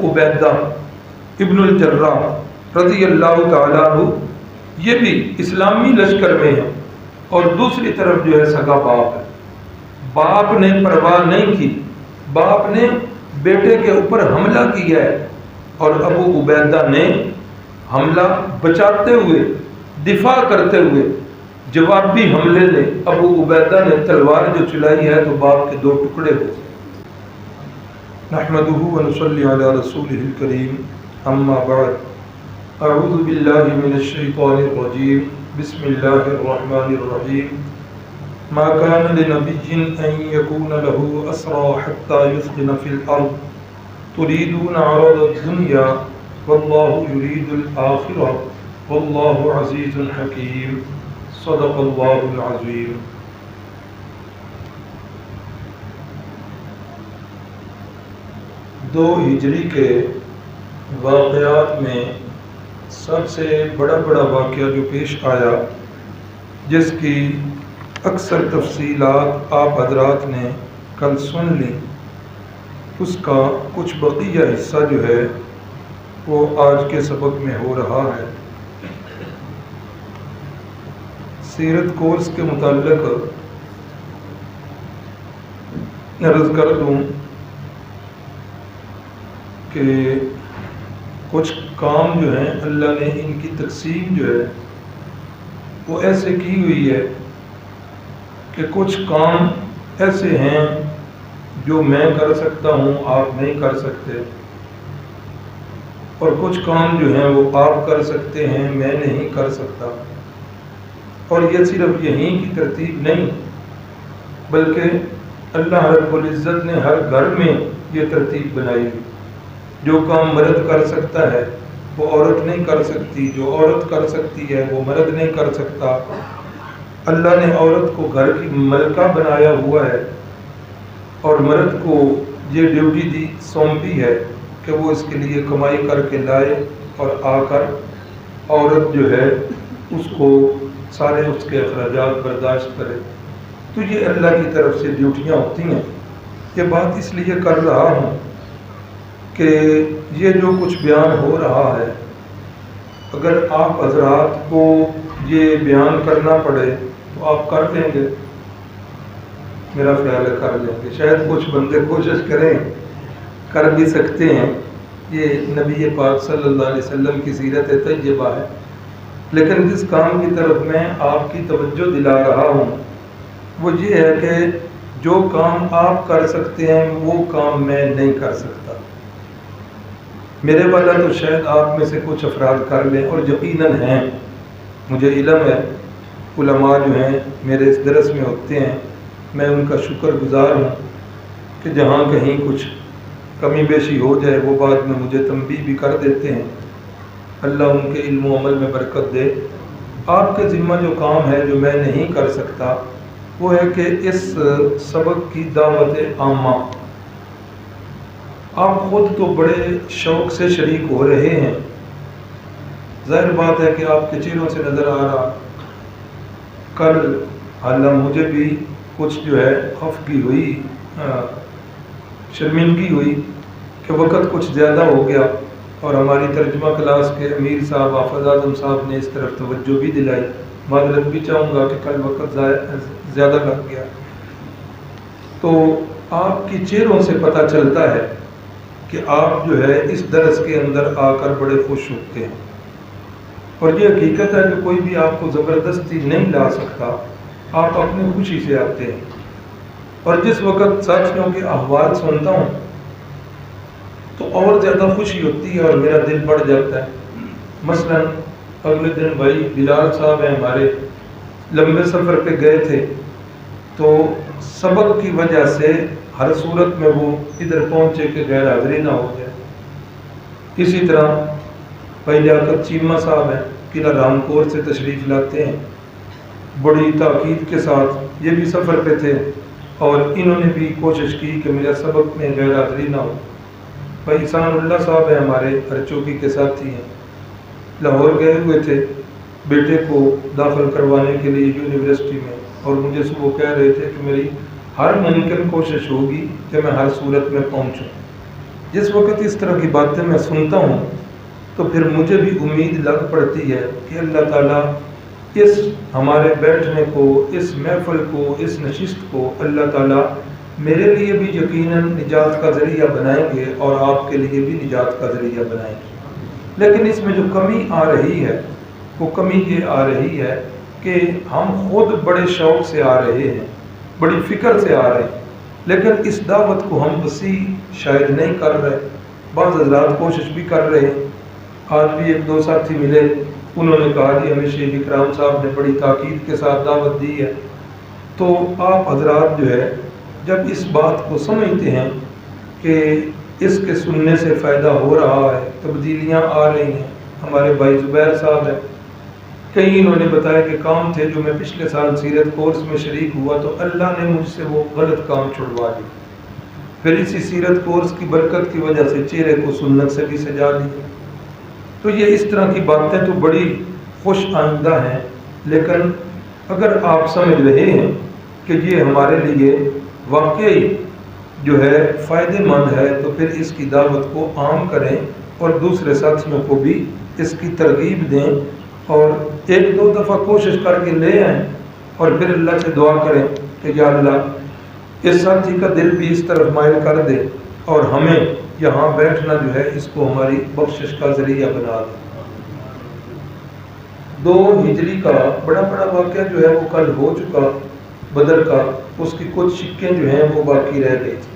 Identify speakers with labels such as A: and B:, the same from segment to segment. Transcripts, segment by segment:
A: عبیدہ ابن الجراح رضی اللہ تعالیٰ عنہ یہ بھی اسلامی لشکر میں ہیں، اور دوسری طرف جو ہے سگا باپ ہے۔ باپ نے پرواہ نہیں کی، باپ نے بیٹے کے اوپر حملہ کیا ہے، اور ابو عبیدہ نے حملہ بچاتے ہوئے، دفاع کرتے ہوئے جوابی حملے نے ابو عبیدہ نے تلوار جو چلائی ہے تو باپ کے 2 ٹکڑے ہو گئے۔ نحمدہ ونصلی علی رسولہ الکریم، اما بعد، اعوذ باللہ من الشیطان الرجیم، بسم اللہ الرحمن الرحیم۔ ما كان لنبي أن يكون له أسرى حتى يثخن في الأرض تريدون عرض الدنيا والله يريد الآخرة والله عزيز حكيم صدق الله العظيم۔ دو ہجری کے واقعات میں سب سے بڑا واقعہ جو پیش آیا، جس کی اکثر تفصیلات آپ حضرات نے کل سن لی، اس کا کچھ بقیہ حصہ جو ہے وہ آج کے سبق میں ہو رہا ہے۔ سیرت کورس کے متعلق عرض کر دوں کہ کچھ کام جو ہیں اللہ نے ان کی تقسیم جو ہے وہ ایسے کی ہوئی ہے کہ کچھ کام ایسے ہیں جو میں کر سکتا ہوں، آپ نہیں کر سکتے، اور کچھ کام جو ہیں وہ آپ کر سکتے ہیں، میں نہیں کر سکتا۔ اور یہ صرف یہیں کی ترتیب نہیں، بلکہ اللہ رب العزت نے ہر گھر میں یہ ترتیب بنائی ہوئی۔ جو کام مرد کر سکتا ہے وہ عورت نہیں کر سکتی، جو عورت کر سکتی ہے وہ مرد نہیں کر سکتا۔ اللہ نے عورت کو گھر کی ملکہ بنایا ہوا ہے، اور مرد کو یہ ڈیوٹی دی سونپی ہے کہ وہ اس کے لیے کمائی کر کے لائے، اور آ کر عورت جو ہے اس کو سارے اس کے اخراجات برداشت کرے۔ تو یہ اللہ کی طرف سے ڈیوٹیاں ہوتی ہیں۔ یہ بات اس لیے کر رہا ہوں کہ یہ جو کچھ بیان ہو رہا ہے، اگر آپ حضرات کو یہ بیان کرنا پڑے تو آپ کر لیں گے، میرا خیال ہے کر لیں گے۔ شاید کچھ بندے کوشش کریں، کر بھی سکتے ہیں، یہ نبی پاک صلی اللہ علیہ وسلم کی سیرت طیبہ ہے، لیکن جس کام کی طرف میں آپ کی توجہ دلا رہا ہوں وہ یہ ہے کہ جو کام آپ کر سکتے ہیں وہ کام میں نہیں کر سکتا۔ میرے والا تو شاید آپ میں سے کچھ افراد کر لیں، اور یقیناً ہیں، مجھے علم ہے، علماء جو ہیں میرے اس درس میں ہوتے ہیں، میں ان کا شکر گزار ہوں کہ جہاں کہیں کچھ کمی بیشی ہو جائے وہ بعد میں مجھے تنبیہ بھی کر دیتے ہیں۔ اللہ ان کے علم و عمل میں برکت دے۔ آپ کے ذمہ جو کام ہے جو میں نہیں کر سکتا وہ ہے کہ اس سبق کی دعوت عامہ، آپ خود تو بڑے شوق سے شریک ہو رہے ہیں، ظاہر بات ہے کہ آپ کے چہروں سے نظر آ رہا۔ کل حالانہ مجھے بھی کچھ جو ہے خفگی ہوئی، شرمندگی ہوئی کہ وقت کچھ زیادہ ہو گیا، اور ہماری ترجمہ کلاس کے امیر صاحب حافظ اعظم صاحب نے اس طرف توجہ بھی دلائی۔ معذرت بھی چاہوں گا کہ کل وقت زیادہ لگ گیا۔ تو آپ کی چہروں سے پتہ چلتا ہے کہ آپ جو ہے اس درس کے اندر آ کر بڑے خوش ہوتے ہیں، اور یہ حقیقت ہے کہ کوئی بھی آپ کو زبردستی نہیں لا سکتا، آپ اپنی خوشی سے آتے ہیں۔ اور جس وقت ساتھیوں کے احوال سنتا ہوں تو اور زیادہ خوشی ہوتی ہے اور میرا دل بڑھ جاتا ہے۔ مثلا اگلے دن بھائی بلال صاحب ہیں ہمارے، لمبے سفر پہ گئے تھے، تو سبق کی وجہ سے ہر صورت میں وہ ادھر پہنچے کہ غیر حاضری نہ ہو جائے۔ اسی طرح بھائی لیاقت چیمہ صاحب ہیں، قلعہ رامکور سے تشریف لاتے ہیں، بڑی تاکید کے ساتھ یہ بھی سفر پہ تھے، اور انہوں نے بھی کوشش کی کہ میرا سبق میں غیر حاضری نہ ہو۔ بھائی احسان اللہ صاحب ہیں ہمارے، ہر چوکی کے ساتھی ہیں، لاہور گئے ہوئے تھے بیٹے کو داخل کروانے کے لیے یونیورسٹی میں، اور مجھے صبح کہہ رہے تھے کہ میری ہر ممکن کوشش ہوگی کہ میں ہر صورت میں پہنچوں۔ جس وقت اس طرح کی باتیں میں سنتا ہوں تو پھر مجھے بھی امید لگ پڑتی ہے کہ اللہ تعالیٰ اس ہمارے بیٹھنے کو، اس محفل کو، اس نشست کو اللہ تعالیٰ میرے لیے بھی یقیناً نجات کا ذریعہ بنائیں گے اور آپ کے لیے بھی نجات کا ذریعہ بنائیں گے۔ لیکن اس میں جو کمی آ رہی ہے وہ کمی یہ آ رہی ہے کہ ہم خود بڑے شوق سے آ رہے ہیں، بڑی فکر سے آ رہے ہیں، لیکن اس دعوت کو ہم وسیع شاید نہیں کر رہے۔ بعض حضرات کوشش بھی کر رہے ہیں۔ آج بھی ایک دو ساتھی ملے، انہوں نے کہا جی ہمیں شیخ اکرام صاحب نے بڑی تاکید کے ساتھ دعوت دی ہے۔ تو آپ حضرات جو ہے جب اس بات کو سمجھتے ہیں کہ اس کے سننے سے فائدہ ہو رہا ہے، تبدیلیاں آ رہی ہیں، ہمارے بھائی زبیر صاحب ہیں، کئی انہوں نے بتایا کہ کام تھے جو میں پچھلے سال سیرت کورس میں شریک ہوا تو اللہ نے مجھ سے وہ غلط کام چھڑوا دی، پھر اسی سیرت کورس کی برکت کی وجہ سے چہرے کو سنت سے بھی سجا دیا۔ تو یہ اس طرح کی باتیں تو بڑی خوش آئندہ ہیں، لیکن اگر آپ سمجھ رہے ہیں کہ یہ ہمارے لیے واقعی جو ہے فائدہ مند ہے تو پھر اس کی دعوت کو عام کریں اور دوسرے ساتھیوں کو بھی اس کی ترغیب دیں اور ایک دو دفعہ کوشش کر کے لے آئیں اور پھر اللہ سے دعا کریں کہ یا اللہ اس ساتھی کا دل بھی اس طرف مائل کر دے اور ہمیں یہاں بیٹھنا جو ہے اس کو ہماری بخشش کا ذریعہ بنا دے۔ 2 ہجری کا بڑا واقعہ جو ہے وہ کل ہو چکا بدر کا، اس کی کچھ شکیں جو ہیں وہ باقی رہ گئی تھی۔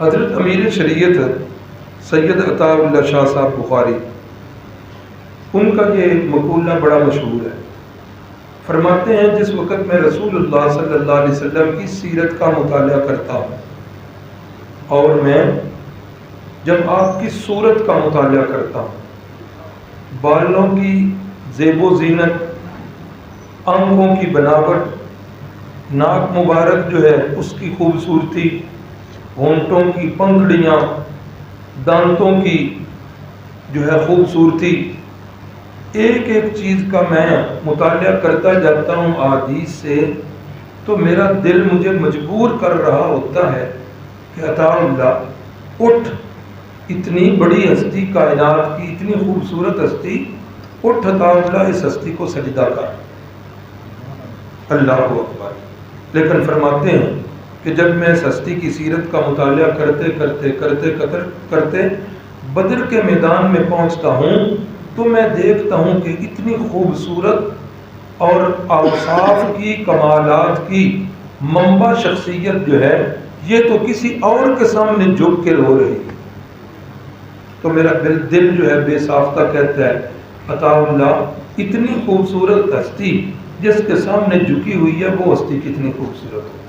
A: حضرت امیر شریعت سید عطا اللہ شاہ صاحب بخاری، ان کا یہ مقولہ بڑا مشہور ہے۔ فرماتے ہیں جس وقت میں رسول اللہ صلی اللہ علیہ وسلم کی سیرت کا مطالعہ کرتا ہوں اور میں جب آپ کی صورت کا مطالعہ کرتا ہوں، بالوں کی زیب و زینت، آنکھوں کی بناوٹ، ناک مبارک جو ہے اس کی خوبصورتی، ہونٹوں کی پنکھڑیاں، دانتوں کی جو ہے خوبصورتی، ایک ایک چیز کا میں مطالعہ کرتا جاتا ہوں احادیث سے، تو میرا دل مجھے مجبور کر رہا ہوتا ہے کہ عطا اللہ اٹھ، اتنی بڑی ہستی کائنات کی، اتنی خوبصورت ہستی، اٹھ عطا اللہ اس ہستی کو سجدہ کر، اللہ اکبر۔ لیکن فرماتے ہیں کہ جب میں اس ہستی کی سیرت کا مطالعہ کرتے بدر کے میدان میں پہنچتا ہوں تو میں دیکھتا ہوں کہ اتنی خوبصورت اور اوصاف کی، کمالات کی منبع شخصیت جو ہے یہ تو کسی اور کے سامنے جھک کے رو رہی ہے۔ تو میرا دل جو ہے بے ساختہ کہتا ہے عطا اللہ اتنی خوبصورت ہستی جس کے سامنے جھکی ہوئی ہے وہ ہستی کتنی خوبصورت ہے،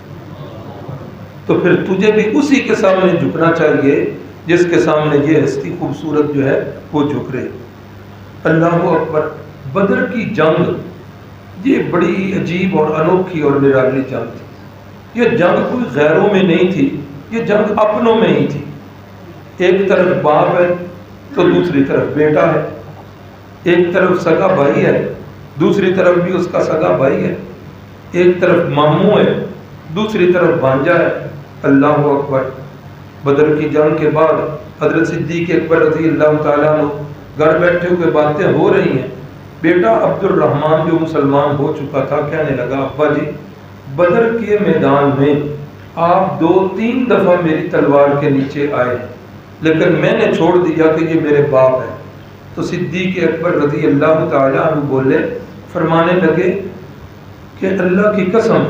A: تو پھر تجھے بھی اسی کے سامنے جھکنا چاہیے جس کے سامنے یہ ہستی خوبصورت جو ہے وہ جھک رہی۔ اللہ اکبر۔ بدر کی جنگ یہ بڑی عجیب اور انوکھی اور نرالی جنگ تھی۔ یہ جنگ کوئی غیروں میں نہیں تھی، یہ جنگ اپنوں میں ہی تھی۔ ایک طرف باپ ہے تو دوسری طرف بیٹا ہے، ایک طرف سگا بھائی ہے، دوسری طرف بھی اس کا سگا بھائی ہے، ایک طرف ماموں ہے، دوسری طرف بھانجا ہے۔ اللہ اکبر۔ بدر کی جنگ کے بعد حضرت صدیق اکبر رضی اللہ تعالیٰ عنہ گھر بیٹھے ہوئے باتیں ہو رہی ہیں، بیٹا عبد الرحمن جو مسلمان ہو چکا تھا کہنے لگا ابا جی بدر کے میدان میں آپ 2-3 دفعہ میری تلوار کے نیچے آئے ہیں لیکن میں نے چھوڑ دیا کہ یہ میرے باپ ہے۔ تو صدیق اکبر رضی اللہ تعالیٰ عنہ بولے، فرمانے لگے کہ اللہ کی قسم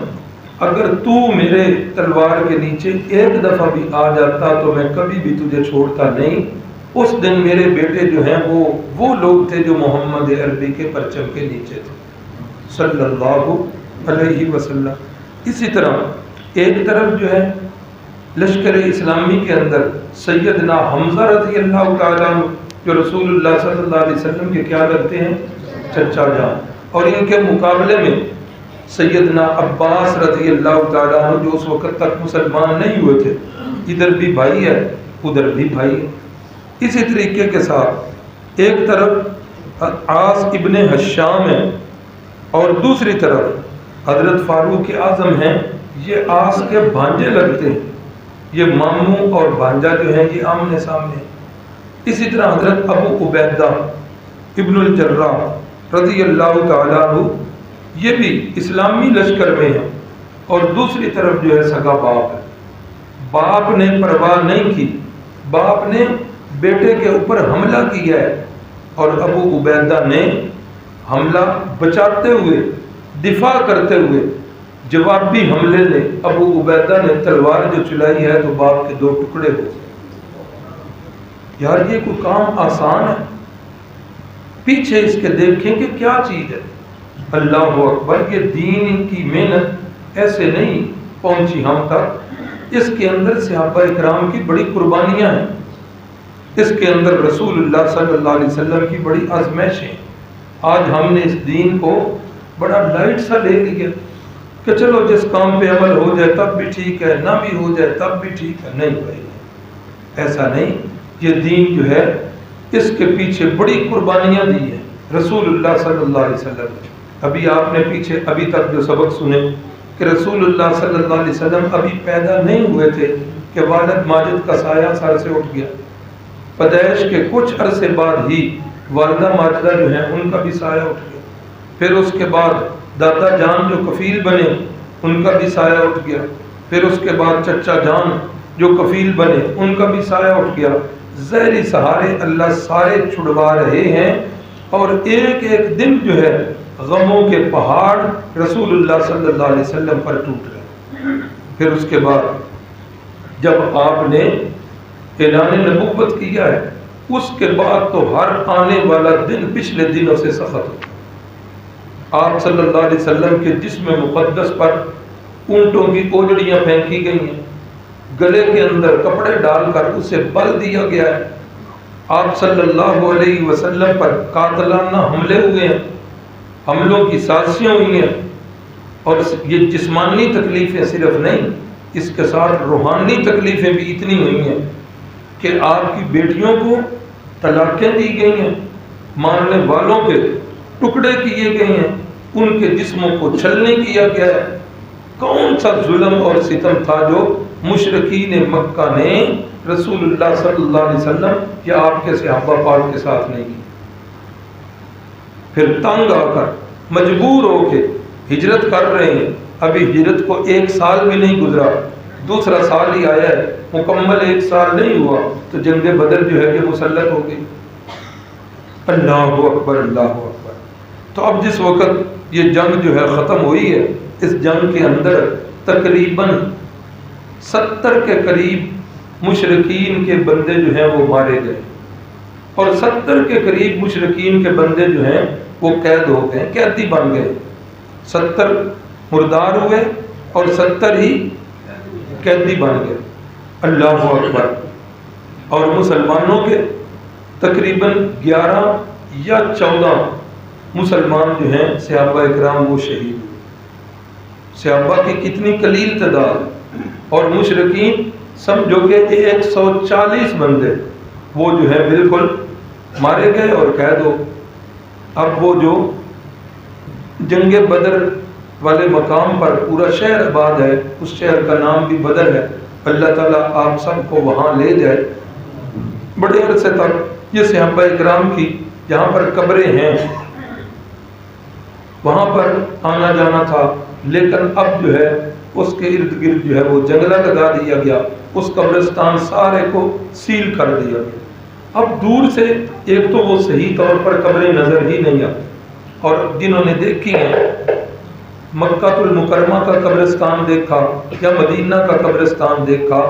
A: اگر تو میرے تلوار کے نیچے ایک دفعہ بھی آ جاتا تو میں کبھی بھی تجھے چھوڑتا نہیں۔ اس دن میرے بیٹے جو ہیں وہ لوگ تھے جو محمد عربی کے پرچم کے نیچے تھے صلی اللہ علیہ وسلم۔ اسی طرح ایک طرف جو ہے لشکر اسلامی کے اندر سیدنا حمزہ رضی اللہ تعالیٰ عنہ جو رسول اللہ صلی اللہ علیہ وسلم کے کیا کرتے ہیں چچا جان، اور ان کے مقابلے میں سیدنا عباس رضی اللہ تعالیٰ عنہ جو اس وقت تک مسلمان نہیں ہوئے تھے، ادھر بھی بھائی ہے ادھر بھی بھائی ہے۔ اسی طریقے کے ساتھ ایک طرف عاص ابن حشام ہے اور دوسری طرف حضرت فاروق اعظم ہیں، یہ عاص کے بھانجے لگتے ہیں، یہ ماموں اور بھانجا جو ہیں یہ آمنے سامنے. اسی طرح حضرت ابو عبیدہ ابن الجراح رضی اللہ تعالیٰ عنہ یہ بھی اسلامی لشکر میں ہیں اور دوسری طرف جو ہے سگا باپ ہے. باپ نے پرواہ نہیں کی، باپ نے بیٹے کے اوپر حملہ کیا ہے اور ابو عبیدہ نے حملہ بچاتے ہوئے، دفاع کرتے ہوئے جوابی حملے نے ابو عبیدہ نے تلوار جو چلائی ہے تو باپ کے 2 ٹکڑے ہو گئے. یار یہ کوئی کام آسان ہے؟ پیچھے اس کے دیکھیں کہ کیا چیز ہے. اللہ اکبر. یہ دین کی محنت ایسے نہیں پہنچی ہم تک، اس کے اندر صحابہ اکرام کی بڑی قربانیاں ہیں، اس کے اندر رسول اللہ صلی اللہ علیہ وسلم کی بڑی آزمائشیں. آج ہم نے اس دین کو بڑا لائٹ سا لے لیا کہ چلو جس کام پہ عمل ہو جائے تب بھی ٹھیک ہے، نہ بھی ہو جائے تب بھی ٹھیک ہے. نہیں بھائی، ایسا نہیں. یہ دین جو ہے اس کے پیچھے بڑی قربانیاں دی ہیں رسول اللہ صلی اللہ علیہ وسلم نے. ابھی آپ نے پیچھے ابھی تک جو سبق سنے کہ رسول اللہ صلی اللہ علیہ وسلم ابھی پیدا نہیں ہوئے تھے کہ والد ماجد کا سایہ سر سے اٹھ گیا. پیدائش کے کچھ عرصے بعد ہی والدہ ماجدہ جو ہیں ان کا بھی سایہ اٹھ گیا. پھر اس کے بعد دادا جان جو کفیل بنے ان کا بھی سایہ اٹھ گیا. پھر اس کے بعد چچا جان جو کفیل بنے ان کا بھی سایہ اٹھ گیا. ظاہری سہارے اللہ سارے چھڑوا رہے ہیں اور ایک ایک دن جو ہے غموں کے پہاڑ رسول اللہ صلی اللہ علیہ وسلم پر ٹوٹ رہے. پھر اس کے بعد جب آپ نے اعلان نبوت کیا ہے اس کے بعد تو ہر آنے والا دن پچھلے دنوں سے سخت ہو. آپ صلی اللہ علیہ وسلم کے جسم مقدس پر اونٹوں کی اوجڑیاں پھینکی گئی ہیں، گلے کے اندر کپڑے ڈال کر اسے بل دیا گیا ہے. آپ صلی اللہ علیہ وسلم پر قاتلانہ حملے ہوئے ہیں، حملوں کی سازشیں ہوئی ہیں. اور یہ جسمانی تکلیفیں صرف نہیں، اس کے ساتھ روحانی تکلیفیں بھی اتنی ہوئی ہیں کہ آپ کی بیٹیوں کو طلاقیں دی گئی ہیں، مارنے والوں کے ٹکڑے کیے گئے ہیں، ان کے جسموں کو چھلنی کیا گیا ہے. کون سا ظلم اور ستم تھا جو مشرکین مکہ نے رسول اللہ صلی اللہ علیہ وسلم یا آپ کے صحابہ پاک کے ساتھ نہیں کی. پھر تنگ آ کر مجبور ہو کے ہجرت کر رہے ہیں. ابھی ہجرت کو 1 سال بھی نہیں گزرا، دوسرا سال ہی آیا ہے، مکمل 1 سال نہیں ہوا تو جنگ بدر جو ہے یہ مسلط ہو گئی. اللہ اکبر اللہ اکبر. تو اب جس وقت یہ جنگ جو ہے ختم ہوئی ہے، اس جنگ کے اندر تقریباً 70 کے قریب مشرکین کے بندے جو ہیں وہ مارے گئے اور 70 کے قریب مشرکین کے بندے جو ہیں وہ قید ہو گئے، قیدی بن گئے. 70 مردار ہوئے اور 70 ہی قیدی بن گئے. اللہ اکبر. اور مسلمانوں کے تقریباً 11 یا 14 مسلمان جو ہیں صحابہ اکرام وہ شہید ہوئے. صحابہ کی کتنی قلیل تعداد اور مشرکین سمجھو کہ 140 بندے وہ جو ہے بالکل مارے گئے اور قید ہو. اب وہ جو جنگ بدر والے مقام پر پورا شہر آباد ہے، اس شہر کا نام بھی بدر ہے. اللہ تعالیٰ آپ سب کو وہاں لے جائے. بڑے عرصے تک یہ صحابہ اکرام کی جہاں پر قبریں ہیں وہاں پر آنا جانا تھا، لیکن اب جو ہے اس کے ارد گرد جو ہے وہ جنگلہ لگا دیا گیا، اس قبرستان سارے کو سیل کر دیا گیا. اب دور سے ایک تو وہ صحیح طور پر قبریں نظر ہی نہیں آتی، اور جنہوں نے دیکھی ہیں مکہ المکرمہ کا قبرستان دیکھا یا مدینہ کا قبرستان دیکھا،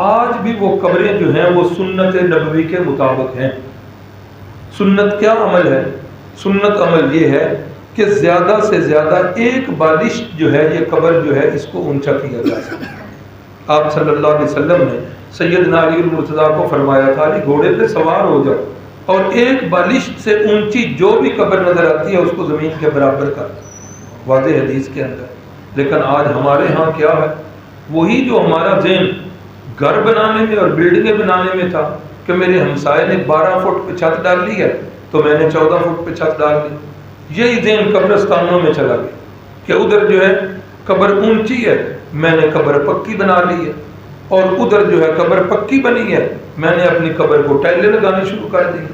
A: آج بھی وہ قبریں جو ہیں وہ سنت نبوی کے مطابق ہیں. سنت کیا عمل ہے؟ سنت عمل یہ ہے کہ زیادہ سے زیادہ 1 بالشت جو ہے یہ قبر جو ہے اس کو اونچا کیا جا سکتا. آپ صلی اللہ علیہ وسلم نے سیدنا علی المرتضیٰ کو فرمایا تھا کہ گھوڑے پہ سوار ہو جاؤ اور 1 بالشت سے اونچی جو بھی قبر نظر آتی ہے اس کو زمین کے برابر کر دو، واضح حدیث کے اندر. لیکن آج ہمارے ہاں کیا ہے؟ وہی جو ہمارا ذہن گھر بنانے میں اور بلڈنگیں بنانے میں تھا کہ میرے ہمسائے نے 12 فٹ پہ چھت ڈال لی ہے تو میں نے 14 فٹ پہ چھت ڈال لی. یہی ذہن قبرستانوں میں چلا گیا کہ ادھر جو ہے قبر اونچی ہے، میں نے قبر پکی بنا لی ہے. اور ادھر جو ہے قبر پکی بنی ہے، میں نے اپنی قبر کو ٹائلیں لگانی شروع کر دی۔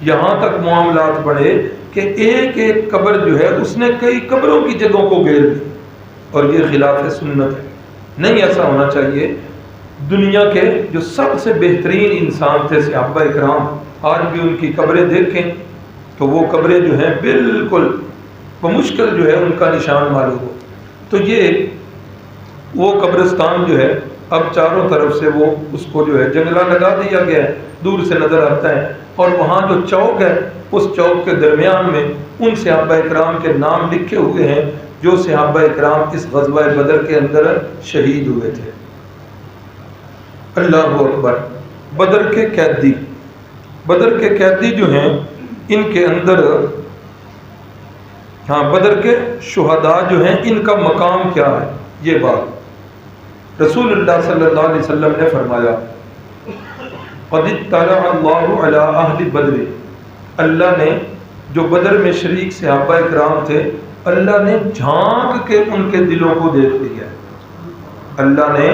A: یہاں تک معاملات بڑھے کہ ایک ایک قبر جو ہے اس نے کئی قبروں کی جگہوں کو گھیر لی، اور یہ خلاف سنت ہے، نہیں ایسا ہونا چاہیے۔ دنیا کے جو سب سے بہترین انسان تھے صحابہ اکرام، آج بھی ان کی قبریں دیکھیں تو وہ قبریں جو ہیں بالکل بمشکل جو ہے ان کا نشان معلوم ہو۔ تو یہ وہ قبرستان جو ہے اب چاروں طرف سے وہ اس کو جو ہے جنگلہ لگا دیا گیا ہے، دور سے نظر آتا ہے، اور وہاں جو چوک ہے اس چوک کے درمیان میں ان صحابہ اکرام کے نام لکھے ہوئے ہیں جو صحابہ اکرام اس غزوہ بدر کے اندر شہید ہوئے تھے۔ اللہ اکبر۔ بدر کے قیدی جو ہیں ان کے اندر، بدر کے شہداء جو ہیں ان کا مقام کیا ہے، یہ بات رسول اللہ صلی اللہ علیہ وسلم نے فرمایا، قد اطلع اللہ علی اہل بدر، اللہ نے جو بدر میں شریک صحابہ اکرام تھے اللہ نے جھانک کے ان کے دلوں کو دیکھ لیا، اللہ نے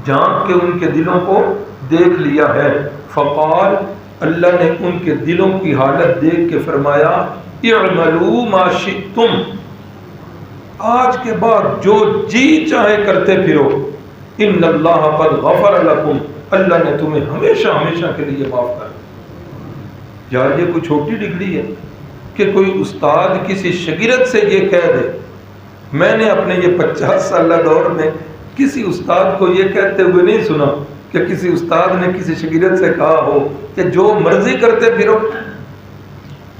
A: جھانک کے ان کے دلوں کو دیکھ لیا ہے۔ فقال، اللہ نے ان کے دلوں کی حالت دیکھ کے فرمایا، اعملوا ما شئتم، آج کے بعد جو جی چاہے کرتے پھرو، ان اللہ قد غفر لکم، اللہ نے تمہیں ہمیشہ ہمیشہ کے لیے معاف کر دیا۔ یار یہ کوئی چھوٹی ڈگری ہے کہ کوئی استاد کسی شاگرد سے یہ کہہ دے؟ میں نے اپنے یہ 50 سالہ دور میں کسی استاد کو یہ کہتے ہوئے نہیں سنا کہ کسی استاد نے کسی شاگرد سے کہا ہو کہ جو مرضی کرتے پھرو۔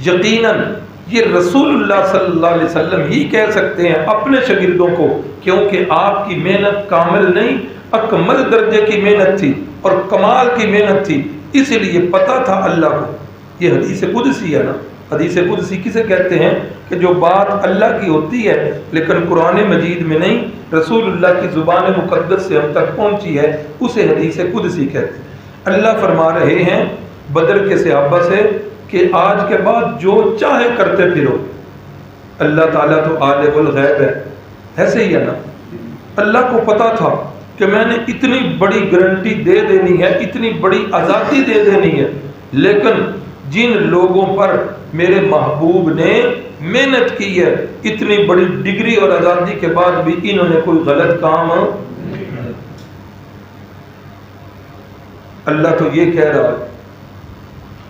A: یقیناً یہ رسول اللہ صلی اللہ علیہ وسلم ہی کہہ سکتے ہیں اپنے شاگردوں کو، کیونکہ آپ کی محنت کامل نہیں اکمل درجے کی محنت تھی اور کمال کی محنت تھی، اسی لیے پتہ تھا اللہ کو۔ یہ حدیث قدسی ہے نا، حدیث قدسی کسے کہتے ہیں کہ جو بات اللہ کی ہوتی ہے لیکن قرآن مجید میں نہیں، رسول اللہ کی زبان مقدس سے ہم تک پہنچی ہے، اسے حدیث قدسی کہتے ہیں۔ اللہ فرما رہے ہیں بدر کے صحابہ سے کہ آج کے بعد جو چاہے کرتے پھرو۔ اللہ تعالیٰ تو عالم الغیب ہے، ایسے ہی ہے نا، اللہ کو پتا تھا کہ میں نے اتنی بڑی گارنٹی دے دینی ہے، اتنی بڑی آزادی دے دینی ہے، لیکن جن لوگوں پر میرے محبوب نے محنت کی ہے، اتنی بڑی ڈگری اور آزادی کے بعد بھی انہوں نے کوئی غلط کام، اللہ تو یہ کہہ رہا ہے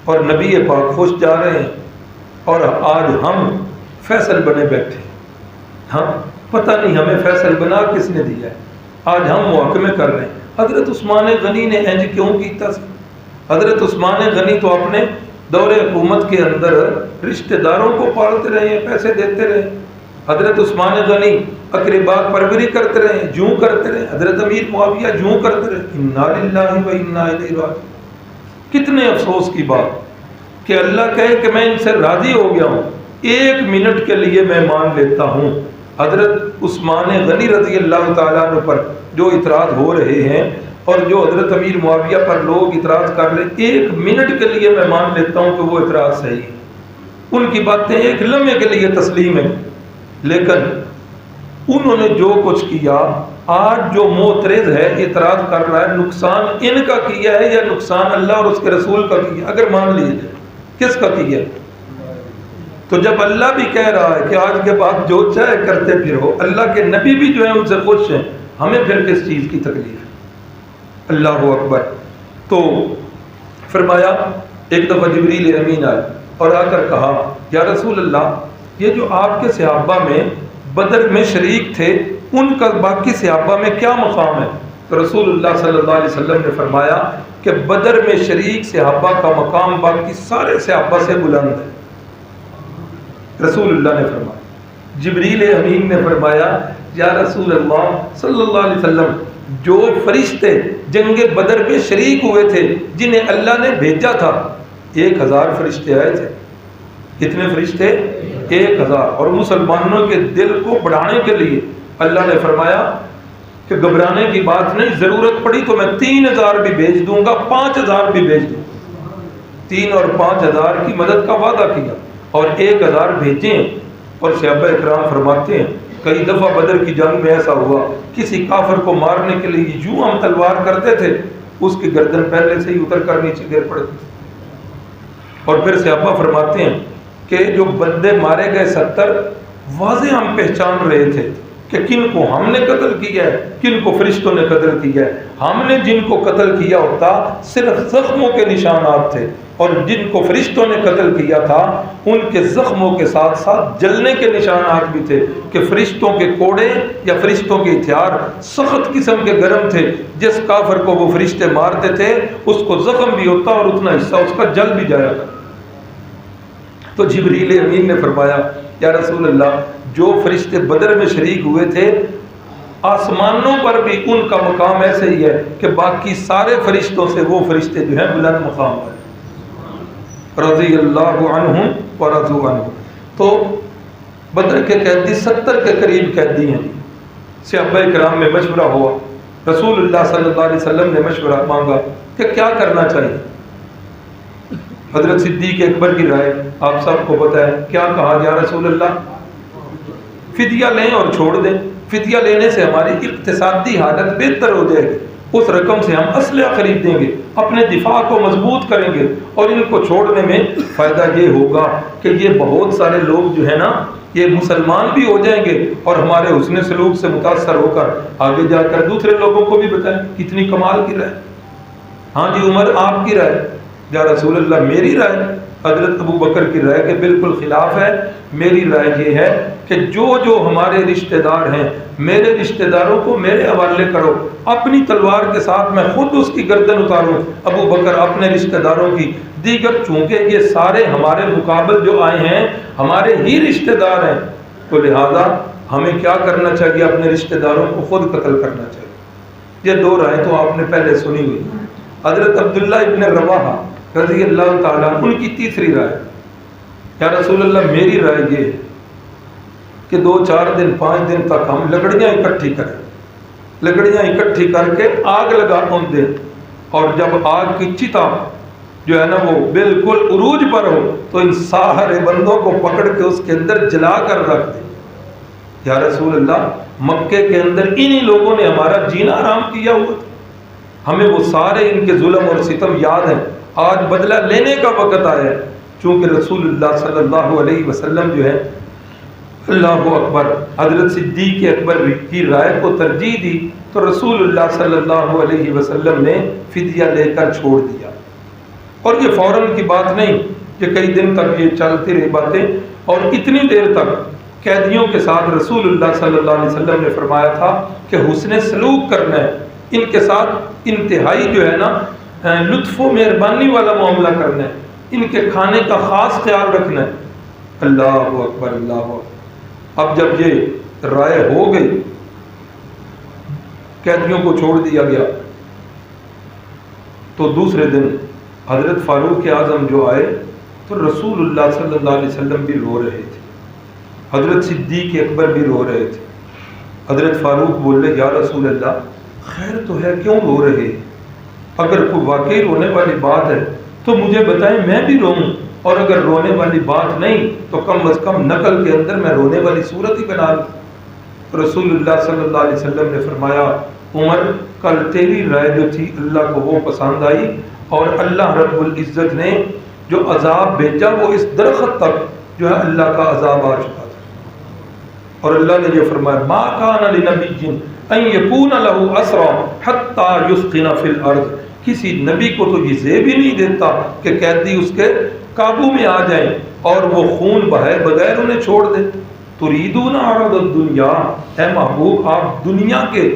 A: اور نبی پاک خوش جا رہے ہیں، اور آج ہم فیصل بنے بیٹھے، ہاں پتہ نہیں ہمیں فیصل بنا کس نے دیا ہے، آج ہم محاکمے کر رہے ہیں۔ حضرت عثمان غنی نے انج کیوں کیتا سی؟ حضرت عثمان غنی تو اپنے دور حکومت کے اندر رشتہ داروں کو پالتے رہے ہیں، پیسے دیتے رہے۔ حضرت عثمان غنی اقرباء پروری کرتے رہے، جوں کرتے رہے۔ حضرت امیر معاویہ جوں کرتے رہے۔ انا للہ و انا الیہ راجعون۔ کتنے افسوس کی بات کہ اللہ کہے کہ میں ان سے راضی ہو گیا ہوں، ایک منٹ کے لیے میں مان لیتا ہوں۔ حضرت عثمان غنی رضی اللہ تعالیٰ عنہ پر جو اعتراض ہو رہے ہیں اور جو حضرت امیر معاویہ پر لوگ اعتراض کر رہے، ایک منٹ کے لیے میں مان لیتا ہوں کہ وہ اعتراض صحیح ہے، ان کی باتیں ایک لمحے کے لیے تسلیم ہے، لیکن انہوں نے جو کچھ کیا، آج جو معترض ہے اعتراض کر رہا ہے، نقصان ان کا کیا ہے یا نقصان اللہ اور اس کے رسول کا کیا؟ اگر مان لیجیے کس کا کیا؟ تو جب اللہ بھی کہہ رہا ہے کہ آج کے بعد جو چاہے کرتے پھرو، اللہ کے نبی بھی جو ہے ان سے خوش ہیں، ہمیں پھر کس چیز کی تکلیف؟ اللہ اکبر۔ تو فرمایا ایک دفعہ جبریل امین آئے اور آ کر کہا، یا رسول اللہ یہ جو آپ کے صحابہ میں بدر میں شریک تھے ان کا باقی صحابہ میں کیا مقام ہے؟ تو رسول اللہ صلی اللہ علیہ وسلم نے فرمایا کہ بدر میں شریک صحابہ کا مقام باقی سارے صحابہ سے بلند ہے۔ رسول اللہ نے فرمایا، جبریل امین نے فرمایا، یا رسول اللہ صلی اللہ علیہ وسلم جو فرشتے جنگ بدر میں شریک ہوئے تھے جنہیں اللہ نے بھیجا تھا، 1000 فرشتے آئے تھے۔ کتنے فرشتے؟ 1000۔ اور مسلمانوں کے دل کو بڑھانے کے لیے اللہ نے فرمایا کہ گھبرانے کی بات نہیں، ضرورت پڑی تو میں 3000 بھی بھیج دوں گا، 5000 بھی بھیج دوں گا۔ 3 اور 5000 کی مدد کا وعدہ کیا اور 1000 بھیجیں۔ اور صحابہ اکرام فرماتے ہیں کئی دفعہ بدر کی جنگ میں ایسا ہوا کسی کافر کو مارنے کے لیے یوں ہم تلوار کرتے تھے اس کی گردن پہلے سے ہی اتر کر نیچے گر پڑتی. اور پھر صحابہ فرماتے ہیں کہ جو بندے مارے گئے 70 واضح ہم پہچان رہے تھے کہ کن کو ہم نے قتل کیا ہے, کن کو فرشتوں نے قتل کیا ہے. ہم نے جن کو قتل کیا ہوتا صرف زخموں کے نشانات تھے, اور جن کو فرشتوں نے قتل کیا تھا ان کے زخموں کے ساتھ ساتھ جلنے کے نشانات بھی تھے کہ فرشتوں کے کوڑے یا فرشتوں کے ہتھیار سخت قسم کے گرم تھے. جس کافر کو وہ فرشتے مارتے تھے اس کو زخم بھی ہوتا اور اتنا حصہ اس کا جل بھی جایا تھا. تو جبریل امین نے فرمایا یا رسول اللہ, جو فرشتے بدر میں شریک ہوئے تھے آسمانوں پر بھی ان کا مقام ایسے ہی ہے کہ باقی سارے فرشتوں سے وہ فرشتے جو ہیں بلند مقام ہیں. رضی اللہ عنہم ورضوا عنہ. تو بدر کے قیدی 70 کے قریب قیدی ہیں. صحابہ کرام میں مشورہ ہوا, رسول اللہ صلی اللہ علیہ وسلم نے مشورہ مانگا کہ کیا کرنا چاہیے. حضرت صدیق اکبر کی رائے آپ سب کو پتہ ہے, کیا کہا یا رسول اللہ فدیہ لیں اور چھوڑ دیں. فدیہ لینے سے ہماری اقتصادی حالت بہتر ہو جائے گی, اس رقم سے ہم اسلحہ خرید دیں گے, اپنے دفاع کو مضبوط کریں گے, اور ان کو چھوڑنے میں فائدہ یہ ہوگا کہ یہ بہت سارے لوگ جو ہے نا یہ مسلمان بھی ہو جائیں گے اور ہمارے حسن سلوک سے متاثر ہو کر آگے جا کر دوسرے لوگوں کو بھی بتائیں. کتنی کمال کی رائے. ہاں جی عمر آپ کی رائے. یا رسول اللہ میری رائے حضرت ابو بکر کی رائے کے بالکل خلاف ہے. میری رائے یہ ہے کہ جو ہمارے رشتہ دار ہیں میرے رشتہ داروں کو میرے حوالے کرو, اپنی تلوار کے ساتھ میں خود اس کی گردن اتاروں. ابو بکر اپنے رشتہ داروں کی, دیگر چونکہ یہ سارے ہمارے مقابل جو آئے ہیں ہمارے ہی رشتہ دار ہیں, تو لہذا ہمیں کیا کرنا چاہیے, اپنے رشتہ داروں کو خود قتل کرنا چاہیے. یہ دو رائے تو آپ نے پہلے سنی ہوئی. حضرت عبداللہ ابن رواحہ رضی اللہ تعالیٰ ان کی تیسری رائے, یا رسول اللہ میری رائے یہ ہے کہ 2-4 دن 5 دن تک ہم لکڑیاں اکٹھی کریں, لکڑیاں اکٹھی کر کے آگ لگا دیں, اور جب آگ کی چتا جو ہے نا وہ بالکل عروج پر ہو تو ان سارے بندوں کو پکڑ کے اس کے اندر جلا کر رکھ دیں. یا رسول اللہ مکے کے اندر انہی لوگوں نے ہمارا جینا آرام کیا ہوا تھا, ہمیں وہ سارے ان کے ظلم اور ستم یاد ہیں, آج بدلہ لینے کا وقت آیا ہے. چونکہ رسول اللہ صلی اللہ علیہ وسلم جو ہے اللہ اکبر حضرت صدیق اکبر کی رائے کو ترجیح دی تو رسول اللہ صلی اللہ علیہ وسلم نے فدیہ لے کر چھوڑ دیا. اور یہ فوراً کی بات نہیں کہ کئی دن تک یہ چلتی رہی باتیں, اور اتنی دیر تک قیدیوں کے ساتھ رسول اللہ صلی اللہ علیہ وسلم نے فرمایا تھا کہ حسن سلوک کرنا ہے, ان کے ساتھ انتہائی جو ہے نا لطف و مہربانی والا معاملہ کرنا ہے, ان کے کھانے کا خاص خیال رکھنا ہے. اللہ اکبر اللہ اکبر. اب جب یہ رائے ہو گئی قیدیوں کو چھوڑ دیا گیا تو دوسرے دن حضرت فاروق اعظم جو آئے تو رسول اللہ صلی اللہ علیہ وسلم بھی رو رہے تھے, حضرت صدیق اکبر بھی رو رہے تھے. حضرت فاروق بولے یا رسول اللہ خیر تو ہے, کیوں رو رہے, اگر کوئی واقعی رونے والی بات ہے تو مجھے بتائیں میں بھی روؤں, اور اگر رونے والی بات نہیں تو کم از کم نقل کے اندر میں رونے والی صورت ہی بنا لوں. رسول اللہ صلی اللہ علیہ وسلم نے فرمایا عمر کل تیری رائے جو تھی اللہ کو وہ پسند آئی, اور اللہ رب العزت نے جو عذاب بھیجا وہ اس درخت تک جو ہے اللہ کا عذاب آ چکا تھا. اور اللہ نے یہ فرمایا ما کان لنبی ان یکون له اسرا حتی یسخن فی الارض, کسی نبی کو تو یہ زیب ہی نہیں دیتا کہ قیدی اس کے قابو میں آ جائیں اور وہ خون بہائے بغیر انہیں چھوڑ دے. تریدون عرض الدنیا, اے محبوب آپ دنیا کے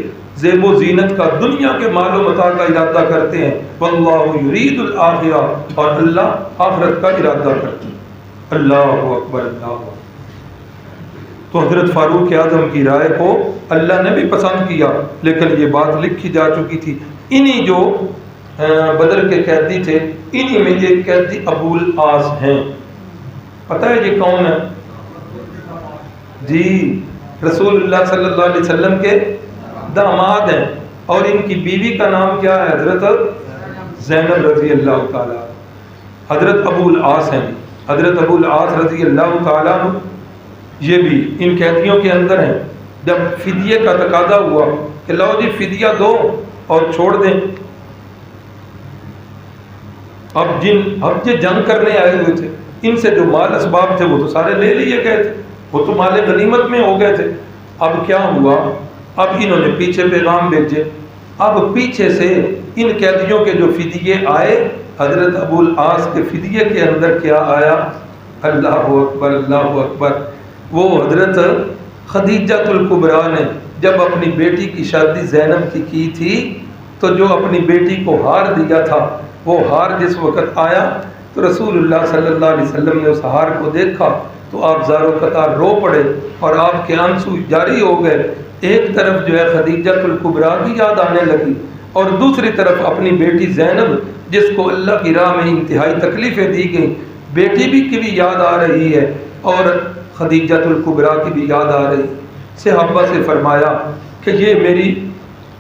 A: زیب و زینت کا, دنیا کے مال و متاع کا ارادہ کرتے ہیں, واللہ یرید الآخرہ, اور اللہ آخرت کا ارادہ کرتے ہیں. اللہ اکبر اللہ اکبر. تو حضرت فاروق اعظم کی رائے کو اللہ نے بھی پسند کیا, لیکن یہ بات لکھی جا چکی تھی. انہی جو بدر کے قیدی تھے انہی میں یہ قیدی ابو العاص ہیں. پتہ ہے یہ کون ہے؟ جی رسول اللہ صلی اللہ علیہ وسلم کے داماد ہیں, اور ان کی بیوی کا نام کیا ہے؟ حضرت زینب رضی اللہ تعالی. حضرت ابو العاص ہیں, حضرت ابو العاص رضی اللہ تعالیٰ یہ بھی ان قیدیوں کے اندر ہیں. جب فدیے کا تقاضا ہوا کہ لو جی فدیہ دو اور چھوڑ دیں، اب یہ جنگ کرنے آئے ہوئے تھے، ان سے جو مال اسباب تھے وہ تو سارے لے لیے گئے تھے، وہ تو مال غنیمت میں ہو گئے تھے۔ اب کیا ہوا، اب انہوں نے پیچھے پیغام بھیجے، اب پیچھے سے ان قیدیوں کے جو فدیے آئے، حضرت ابو العاص کے فدیے کے اندر کیا آیا، اللہ اکبر اللہ اکبر، وہ حضرت خدیجہ الکبریٰ نے جب اپنی بیٹی کی شادی زینب کی تھی تو جو اپنی بیٹی کو ہار دیا تھا، وہ ہار جس وقت آیا تو رسول اللہ صلی اللہ علیہ وسلم نے اس ہار کو دیکھا تو آپ زار و قطار رو پڑے اور آپ کے آنسو جاری ہو گئے۔ ایک طرف جو ہے خدیجہ الکبریٰ کی یاد آنے لگی اور دوسری طرف اپنی بیٹی زینب جس کو اللہ کی راہ میں انتہائی تکلیفیں دی گئیں، بیٹی کی بھی یاد آ رہی ہے اور خدیجہ الکبریٰ کی بھی یاد آ رہی۔ صحابہ سے فرمایا کہ یہ میری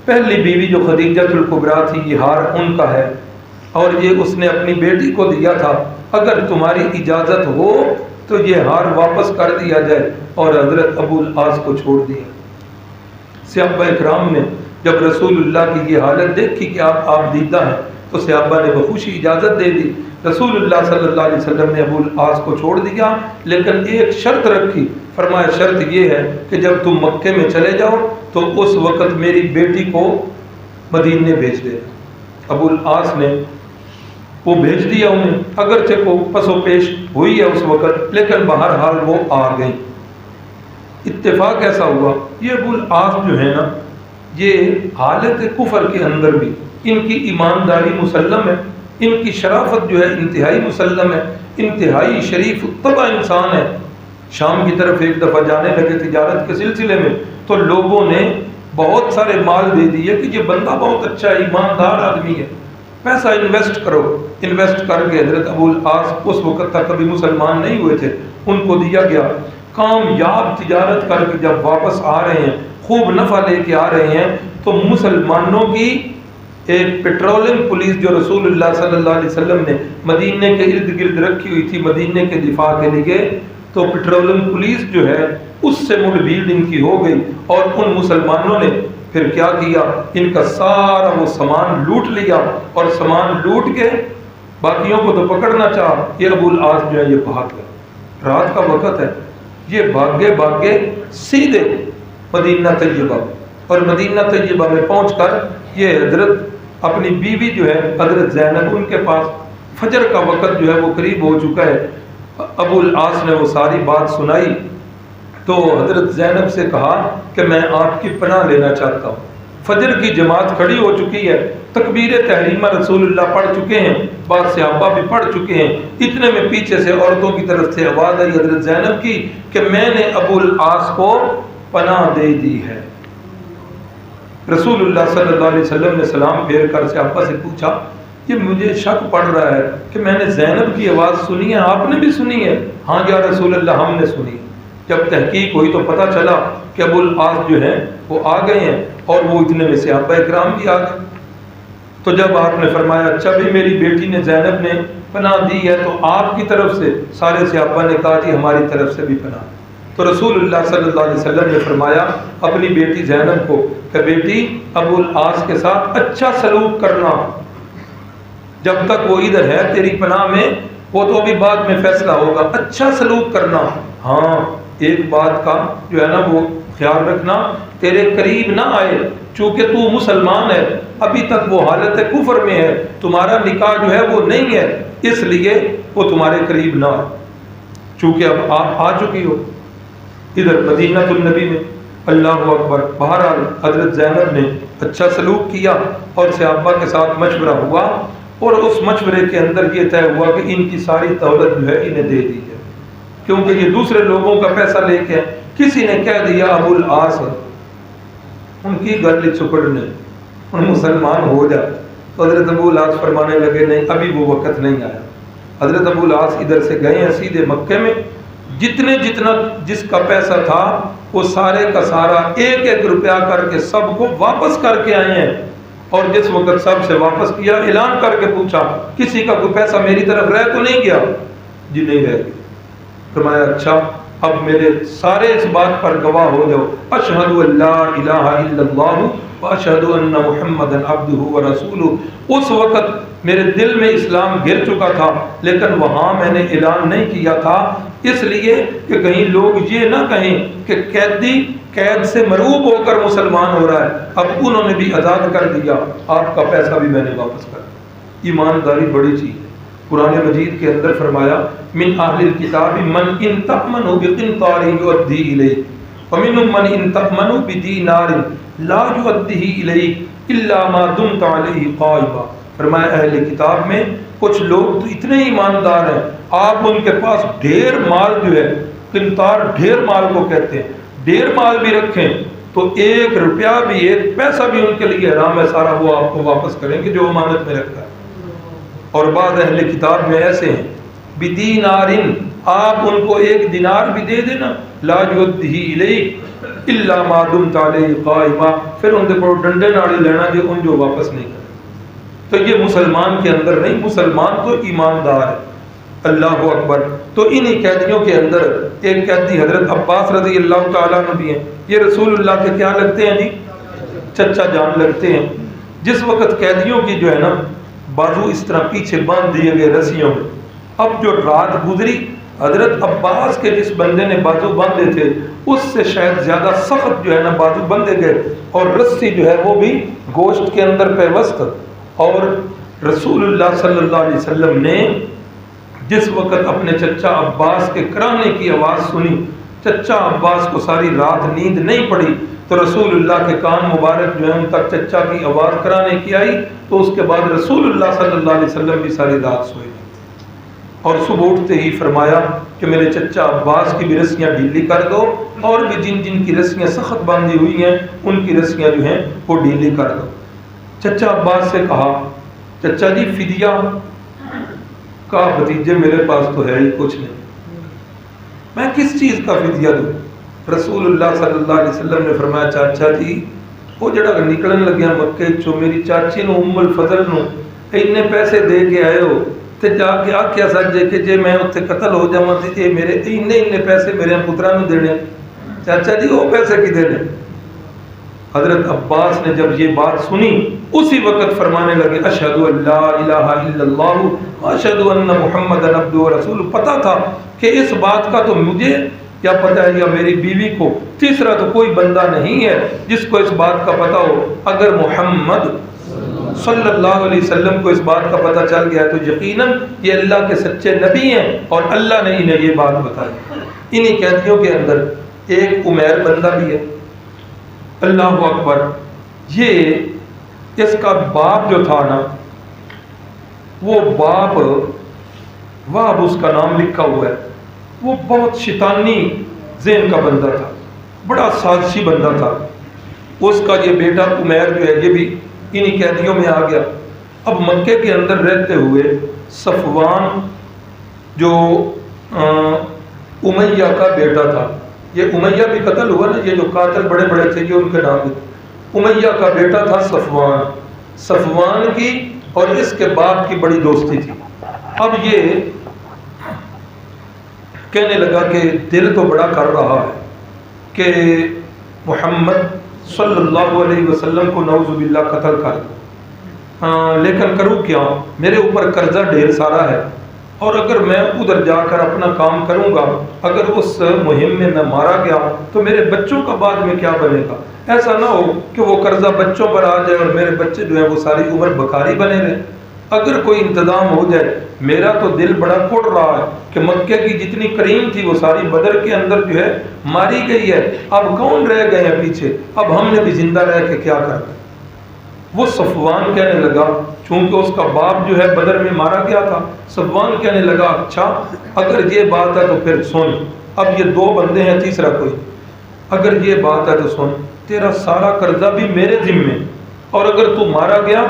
A: پہلی بیوی جو خدیجہ الکبریٰ تھی، یہ ہار ان کا ہے اور یہ اس نے اپنی بیٹی کو دیا تھا، اگر تمہاری اجازت ہو تو یہ ہار واپس کر دیا جائے، اور حضرت ابو العاص کو چھوڑ دیا۔ صحابہ اکرام نے جب رسول اللہ کی یہ حالت دیکھی کہ آپ دیدہ ہیں تو صحابہ نے بخوشی اجازت دے دی۔ رسول اللہ صلی اللہ علیہ وسلم نے ابو العاص کو چھوڑ دیا، لیکن ایک شرط رکھی، فرمایا شرط یہ ہے کہ جب تم مکے میں چلے جاؤ تو اس وقت میری بیٹی کو مدینے بھیج دے۔ ابو العاص نے وہ بھیج دیا انہیں، اگرچہ وہ پس و پیش ہوئی ہے اس وقت، لیکن بہرحال وہ آ گئی۔ اتفاق ایسا ہوا، یہ ابو العاص جو ہے نا، یہ حالت کفر کے اندر بھی ان کی ایمانداری مسلم ہے، ان کی شرافت جو ہے انتہائی مسلم ہے، انتہائی شریف طبع انسان ہے۔ شام کی طرف ایک دفعہ جانے لگے تجارت کے سلسلے میں تو لوگوں نے بہت سارے مال دے دیے کہ یہ بندہ بہت اچھا ایماندار آدمی ہے، پیسہ انویسٹ کرو۔ انویسٹ کر کے حضرت ابو العاص اس وقت تک کبھی مسلمان نہیں ہوئے تھے، ان کو دیا گیا۔ کامیاب تجارت کر کے جب واپس آ رہے ہیں، خوب نفع لے کے آ رہے ہیں، تو مسلمانوں کی ایک پیٹرولنگ پولیس جو رسول اللہ صلی اللہ علیہ وسلم نے مدینے کے ارد گرد رکھی ہوئی تھی مدینے کے دفاع کے لیے، تو پیٹرولنگ پولیس جو ہے اس سے مڑ بھیڑ ان کی ہو گئی، اور ان مسلمانوں نے پھر کیا کیا، ان کا سارا وہ سامان لوٹ لیا، اور سامان لوٹ کے باقیوں کو تو پکڑنا چاہا، یہ ابو العاص جو ہے یہ بھاگ گئے۔ رات کا وقت ہے، یہ بھاگے سیدھے مدینہ طیبہ، اور مدینہ طیبہ میں پہنچ کر یہ حضرت اپنی بیوی جو ہے حضرت زینب ان کے پاس، فجر کا وقت جو ہے وہ قریب ہو چکا ہے۔ ابو العاص نے وہ ساری بات سنائی تو حضرت زینب سے کہا کہ میں آپ کی پناہ لینا چاہتا ہوں۔ فجر کی جماعت کھڑی ہو چکی ہے، تکبیر تحریمہ رسول اللہ پڑھ چکے ہیں، بعض صحابہ بھی پڑھ چکے ہیں، اتنے میں پیچھے سے عورتوں کی طرف سے آواز آئی حضرت زینب کی کہ میں نے ابو العاص کو پناہ دے دی ہے۔ رسول اللہ صلی اللہ علیہ وسلم نے سلام پھیر کر صحابہ سے پوچھا، یہ مجھے شک پڑ رہا ہے کہ میں نے زینب کی آواز سنی ہے، آپ نے بھی سنی ہے؟ ہاں یا رسول اللہ، ہم نے سنی۔ جب تحقیق ہوئی تو پتہ چلا کہ ابو العاص جو ہیں وہ آ گئے ہیں، اور وہ اتنے میں صحابہ اکرام بھی آ گئے۔ تو جب آپ نے فرمایا اچھا بھی میری بیٹی نے زینب نے پناہ دی ہے تو آپ کی طرف سے، سارے صحابہ نے کہا جی ہماری طرف سے بھی پناہ۔ تو رسول اللہ صلی اللہ علیہ وسلم نے فرمایا اپنی بیٹی زینب کو کہ بیٹی ابو العاص کے ساتھ اچھا سلوک کرنا، جب تک وہ ادھر ہے تیری پناہ میں، وہ تو ابھی بعد میں فیصلہ ہوگا، اچھا سلوک کرنا۔ ہاں ایک بات کا جو ہے نا وہ خیال رکھنا، تیرے قریب نہ آئے، چونکہ تو مسلمان ہے، ابھی تک وہ حالت کفر میں ہے، تمہارا نکاح جو ہے وہ نہیں ہے، اس لیے وہ تمہارے قریب نہ آئے، چونکہ اب آپ آ چکی ہو ادھر مدینہ النبی میں۔ اللہ اکبر۔ بہرحال حضرت زینب نے اچھا سلوک کیا اور صحابہ کے ساتھ مشورہ ہوا، اور اس مشورے کے اندر یہ طے ہوا کہ ان کی ساری دولت جو ہے انہیں دے دی جائے، کیونکہ یہ دوسرے لوگوں کا پیسہ لے کے، کسی نے کہہ دیا ابو العاص ان کی گل چپڑنے ان مسلمان ہو جا، تو حضرت ابو العاص فرمانے لگے نہیں ابھی وہ وقت نہیں آیا۔ حضرت ابو العاص ادھر سے گئے ہیں سیدھے مکے میں، جتنا جس کا پیسہ تھا وہ سارے کا سارا ایک ایک روپیہ کر کے سب کو واپس کر کے آئے ہیں، اور جس وقت سب سے واپس کیا اعلان کر کے پوچھا کسی کا کوئی پیسہ میری طرف رہ تو نہیں گیا؟ جی نہیں رہ گیا۔ فرمایا اچھا اب میرے سارے اس بات پر گواہ ہو جاؤ، اشہد ان لا الہ الا اللہ واشہد ان محمدا عبدہ ورسولہ۔ اس وقت میرے دل میں اسلام گر چکا تھا، لیکن وہاں میں نے اعلان نہیں کیا تھا، اس لیے کہ کہیں لوگ یہ نہ کہیں کہ قیدی قید سے مرعوب ہو کر مسلمان ہو رہا ہے۔ اب انہوں نے بھی آزاد کر دیا، آپ کا پیسہ بھی میں نے واپس کر دیا۔ ایمانداری بڑی چیز ہے۔ قرآن مجید کے اندر فرمایا من اہل الکتاب من ان تأمنوا بقنطار یؤدی الیک ومنهم من ان تأمنوا بدینار لا یؤدیہ الیک الا ما دمت علیہ قائما۔ فرمایا اہل کتاب میں کچھ لوگ تو اتنے ایماندار ہیں، آپ ان کے پاس ڈھیر مال جو ہے، قنطار ڈھیر مال کو کہتے ہیں، ڈھیر مال بھی رکھیں تو 1 روپیہ بھی 1 پیسہ بھی ان کے لیے حرام ہے، سارا وہ آپ کو واپس کریں گے جو امانت میں رکھا ہے۔ اور بعض اہل کتاب میں ایسے ہیں بدینارن، آپ ان کو 1 دینار بھی دے دینا، لا یؤدیہ الیک الا ما دمت علیہ قائما، پھر ان کو ڈنڈے ناڑی لینا جو ان جو واپس نہیں کرے۔ تو یہ مسلمان کے اندر نہیں، مسلمان تو ایماندار ہے۔ اللہ اکبر۔ تو انہی قیدیوں کے اندر ایک قیدی حضرت عباس رضی اللہ تعالیٰ عنہ بھی ہیں، یہ رسول اللہ کے کیا لگتے ہیں جی؟ چچا جان لگتے ہیں۔ جس وقت قیدیوں کی جو ہے نا بازو اس طرح پیچھے باندھ دیے گئے رسیوں میں، اب جو رات گزری حضرت عباس کے جس بندے نے بازو باندھے تھے اس سے شاید زیادہ سخت جو ہے نا بازو بندھے گئے، اور رسی جو ہے وہ بھی گوشت کے اندر پیوست۔ اور رسول اللہ صلی اللہ علیہ وسلم نے جس وقت اپنے چچا عباس کے کرانے کی آواز سنی، چچا عباس کو ساری رات نیند نہیں پڑی، تو رسول اللہ کے کان مبارک جو ہے ان تک چچا کی آواز کرانے کی آئی، تو اس کے بعد رسول اللہ صلی اللہ علیہ وسلم بھی ساری رات سوئے، اور صبح اٹھتے ہی فرمایا کہ میرے چچا عباس کی بھی رسیاں ڈھیلی کر دو، اور بھی جن جن کی رسیاں سخت باندھی ہوئی ہیں ان کی رسیاں جو ہیں وہ ڈھیلی کر دو۔ چچا عباس سے کہا چچا جی فدیہ کا، بھتیجے میرے پاس تو ہے ہی کچھ نہیں، میں کس چیز کا فدیہ دوں؟ رسول اللہ صلی اللہ علیہ وسلم نے فرمایا چاچا جی وہ جڑا نکلن لگیا مکے چو میری چاچی نو ام الفضل نو اینے پیسے دے کے آئے ہو تے جا کے آکھیا سجے کہ جے میں اتنے قتل ہو جاواں تے اے میرے اینے پیسے میرے پتراں نو دینے، چاچا جی وہ پیسے کی دینے؟ حضرت عباس نے جب یہ بات سنی اسی وقت فرمانے لگے اشہد ان لا الہ الا اللہ واشہد ان محمد عبدہ ورسولہ۔ پتا تھا کہ اس بات کا تو مجھے کیا پتا ہے یا میری بیوی کو، تیسرا تو کوئی بندہ نہیں ہے جس کو اس بات کا پتا ہو۔ اگر محمد صلی اللہ علیہ وسلم کو اس بات کا پتہ چل گیا تو یقیناً یہ اللہ کے سچے نبی ہیں اور اللہ نے انہیں یہ بات بتائی۔ انہی قیدیوں کے اندر ایک عمیر بندہ بھی ہے، اللہ اکبر۔ یہ اس کا باپ جو تھا نا، وہ باپ وہاب اس کا نام لکھا ہوا ہے، وہ بہت شیطانی ذہن کا بندہ تھا، بڑا سازشی بندہ تھا۔ اس کا یہ بیٹا عمیر جو ہے یہ بھی انہی قیدیوں میں آ گیا۔ اب مکے کے اندر رہتے ہوئے صفوان جو امیہ کا بیٹا تھا، یہ امیہ بھی قتل ہوا نا، یہ جو قاتل بڑے بڑے تھے یہ ان کے نام تھے، امیہ کا بیٹا تھا صفوان۔ صفوان کی اور اس کے باپ کی بڑی دوستی تھی۔ اب یہ کہنے لگا کہ دل تو بڑا کر رہا ہے کہ محمد صلی اللہ علیہ وسلم کو نعوذ باللہ قتل کر دو، لیکن کروں کیا، میرے اوپر قرضہ ڈھیر سارا ہے، اور اگر میں ادھر جا کر اپنا کام کروں گا، اگر اس مہم میں میں مارا گیا تو میرے بچوں کا بعد میں کیا بنے گا؟ ایسا نہ ہو کہ وہ قرضہ بچوں پر آ جائے اور میرے بچے جو ہیں وہ ساری عمر بکاری بنے رہے۔ اگر کوئی انتظام ہو جائے، میرا تو دل بڑا کڑ رہا ہے کہ مکے کی جتنی کریم تھی وہ ساری بدر کے اندر جو ہے ماری گئی ہے، اب کون رہ گئے ہیں پیچھے، اب ہم نے بھی زندہ رہ کے کیا کرنا؟ وہ صفوان کہنے لگا، چونکہ اس کا باپ جو ہے بدر میں مارا گیا تھا، صفوان کہنے لگا اچھا اگر یہ بات ہے تو پھر سن، اب یہ 2 بندے ہیں تیسرا کوئی، اگر یہ بات ہے تو سن، تیرا سارا قرضہ بھی میرے ذمے، اور اگر تو مارا گیا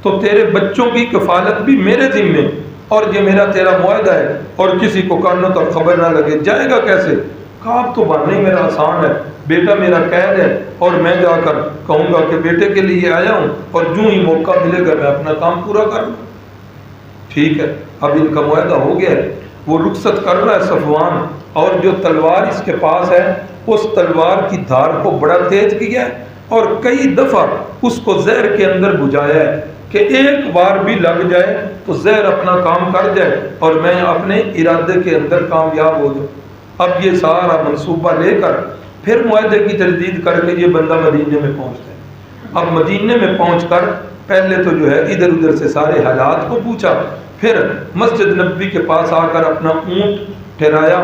A: تو تیرے بچوں کی کفالت بھی میرے ذمے، اور یہ میرا تیرا معاہدہ ہے، اور کسی کو کانوں تک خبر نہ لگے۔ جائے گا کیسے؟ کہا اب تو باننا ہی میرا آسان ہے، بیٹا میرا قید ہے اور میں جا کر کہوں گا کہ بیٹے کے لیے آیا ہوں اور جو ہی موقع ملے گا میں اپنا کام پورا کر لوں۔ ٹھیک ہے، اب ان کا معاہدہ ہو گیا ہے۔ وہ رخصت کر رہا ہے صفوان، اور جو تلوار اس کے پاس ہے اس تلوار کی دھار کو بڑا تیز کیا ہے اور کئی دفعہ اس کو زہر کے اندر بجھایا ہے کہ ایک بار بھی لگ جائے تو زہر اپنا کام کر جائے اور میں اپنے ارادے کے اندر کامیاب ہو جاؤں۔ اب یہ سارا منصوبہ لے کر پھر معاہدے کی تجدید کر کے یہ بندہ مدینے میں پہنچتا ہے۔ اب مدینے میں پہنچ کر پہلے تو جو ہے ادھر ادھر سے سارے حالات کو پوچھا، پھر مسجد نبوی کے پاس آ کر اپنا اونٹ ٹھہرایا،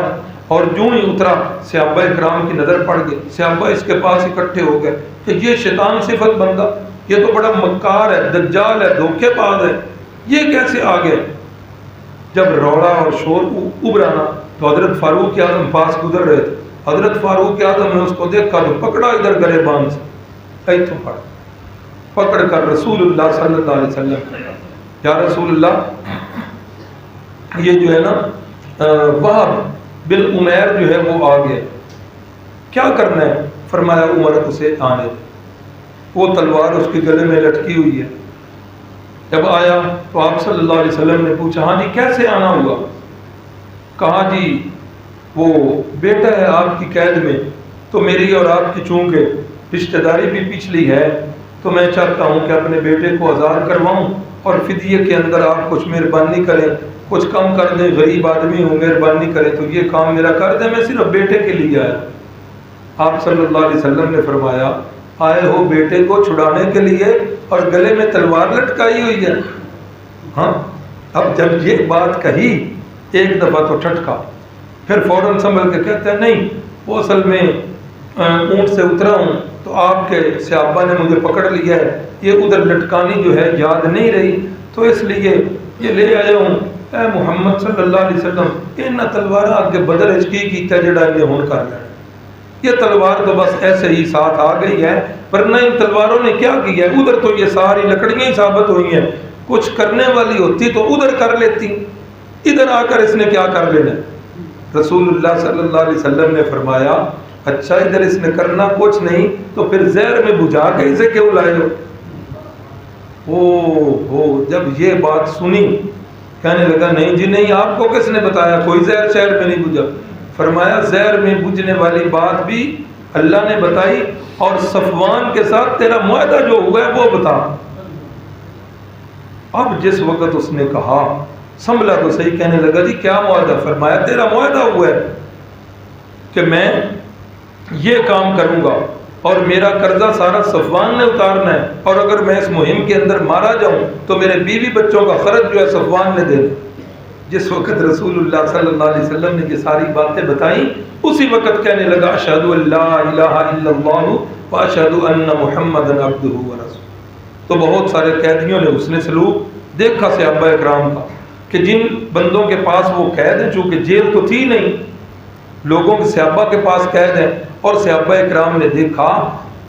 A: اور جو ہی اترا صحابہ کرام کی نظر پڑ گئی، صحابہ اس کے پاس اکٹھے ہو گئے کہ یہ شیطان صفت بندہ، یہ تو بڑا مکار ہے، دجال ہے، دھوکے باز ہے، یہ کیسے آ گئے؟ جب روڑا اور شور ابھرانا تو حضرت فاروق اعظم پاس گزر رہے تھے، حضرت فاروق اعظم نے اس کو دیکھا تو پکڑا ادھر گلے باندھ سے، ایتھوں پکڑ کر رسول اللہ صلی اللہ علیہ وسلم، یا رسول اللہ یہ جو ہے نا وہب بن عمیر جو ہے وہ آ گیا، کیا کرنا ہے؟ فرمایا عمر اسے آنے دے، وہ تلوار اس کے گلے میں لٹکی ہوئی ہے۔ جب آیا تو آپ صلی اللہ علیہ وسلم نے پوچھا ہاں جی کیسے آنا ہوا؟ کہا جی وہ بیٹا ہے آپ کی قید میں، تو میری اور آپ کی چونکہ رشتہ داری بھی پچھلی ہے تو میں چاہتا ہوں کہ اپنے بیٹے کو آزاد کرواؤں اور فدیے کے اندر آپ کچھ مہربانی کریں، کچھ کم کر دیں، غریب آدمی ہوں، مہربانی کریں تو یہ کام میرا کر دیں، میں صرف بیٹے کے لیے آیا۔ آپ صلی اللہ علیہ وسلم نے فرمایا آئے ہو بیٹے کو چھڑانے کے لیے اور گلے میں تلوار لٹکائی ہوئی ہے؟ ہاں، اب جب یہ بات کہی ایک دفعہ تو ٹھٹکا، پھر فوراً سنبھل کے کہتے ہیں نہیں وہ اصل میں اونٹ سے اترا ہوں تو آپ کے صحابہ نے مجھے پکڑ لیا ہے، یہ ادھر لٹکانی جو ہے یاد نہیں رہی تو اس لیے یہ لے آیا ہوں۔ اے محمد صلی اللہ علیہ وسلم انہاں تلوار اگے بدل کی کیتا جڑا یہ ہون کر لینا، یہ تلوار تو بس ایسے ہی ساتھ آ گئی ہے، ورنہ ان تلواروں نے کیا کیا ہے؟ ادھر تو یہ ساری لکڑیاں ہی ثابت ہوئی ہیں، کچھ کرنے والی ہوتی تو ادھر کر لیتی، ادھر آ کر اس نے کیا کر لینا؟ رسول اللہ صلی اللہ علیہ وسلم نے فرمایا اچھا ادھر اس نے کرنا کچھ نہیں تو پھر زہر میں بجھا کے اسے کیوں لائے ہو؟ جب یہ بات سنی کہنے لگا نہیں جی نہیں، آپ کو کس نے بتایا؟ کوئی زہر شہر میں نہیں بجھا۔ فرمایا زہر میں بجھنے والی بات بھی اللہ نے بتائی، اور صفوان کے ساتھ تیرا معاہدہ جو ہوا ہے وہ بتا۔ اب جس وقت اس نے کہا سنبھلا تو صحیح، کہنے لگا جی کیا معاہدہ؟ فرمایا تیرا معاہدہ ہوا ہے کہ میں یہ کام کروں گا اور میرا قرضہ سارا صفوان نے اتارنا ہے، اور اگر میں اس مہم کے اندر مارا جاؤں تو میرے بیوی بچوں کا خرچ جو ہے صفوان نے دینا۔ جس وقت رسول اللہ صلی اللہ علیہ وسلم نے یہ ساری باتیں بتائیں اسی وقت کہنے لگا اشہد ان لا الہ الا اللہ واشہد ان محمدا عبدہ ورسولہ۔ تو بہت سارے قیدیوں نے حسن سلوک دیکھا صحابہ اکرام کا کہ جن بندوں کے پاس وہ قید ہیں، چونکہ جیل تو تھی نہیں، لوگوں کے صحابہ کے پاس قید ہیں، اور صحابہ اکرام نے دیکھا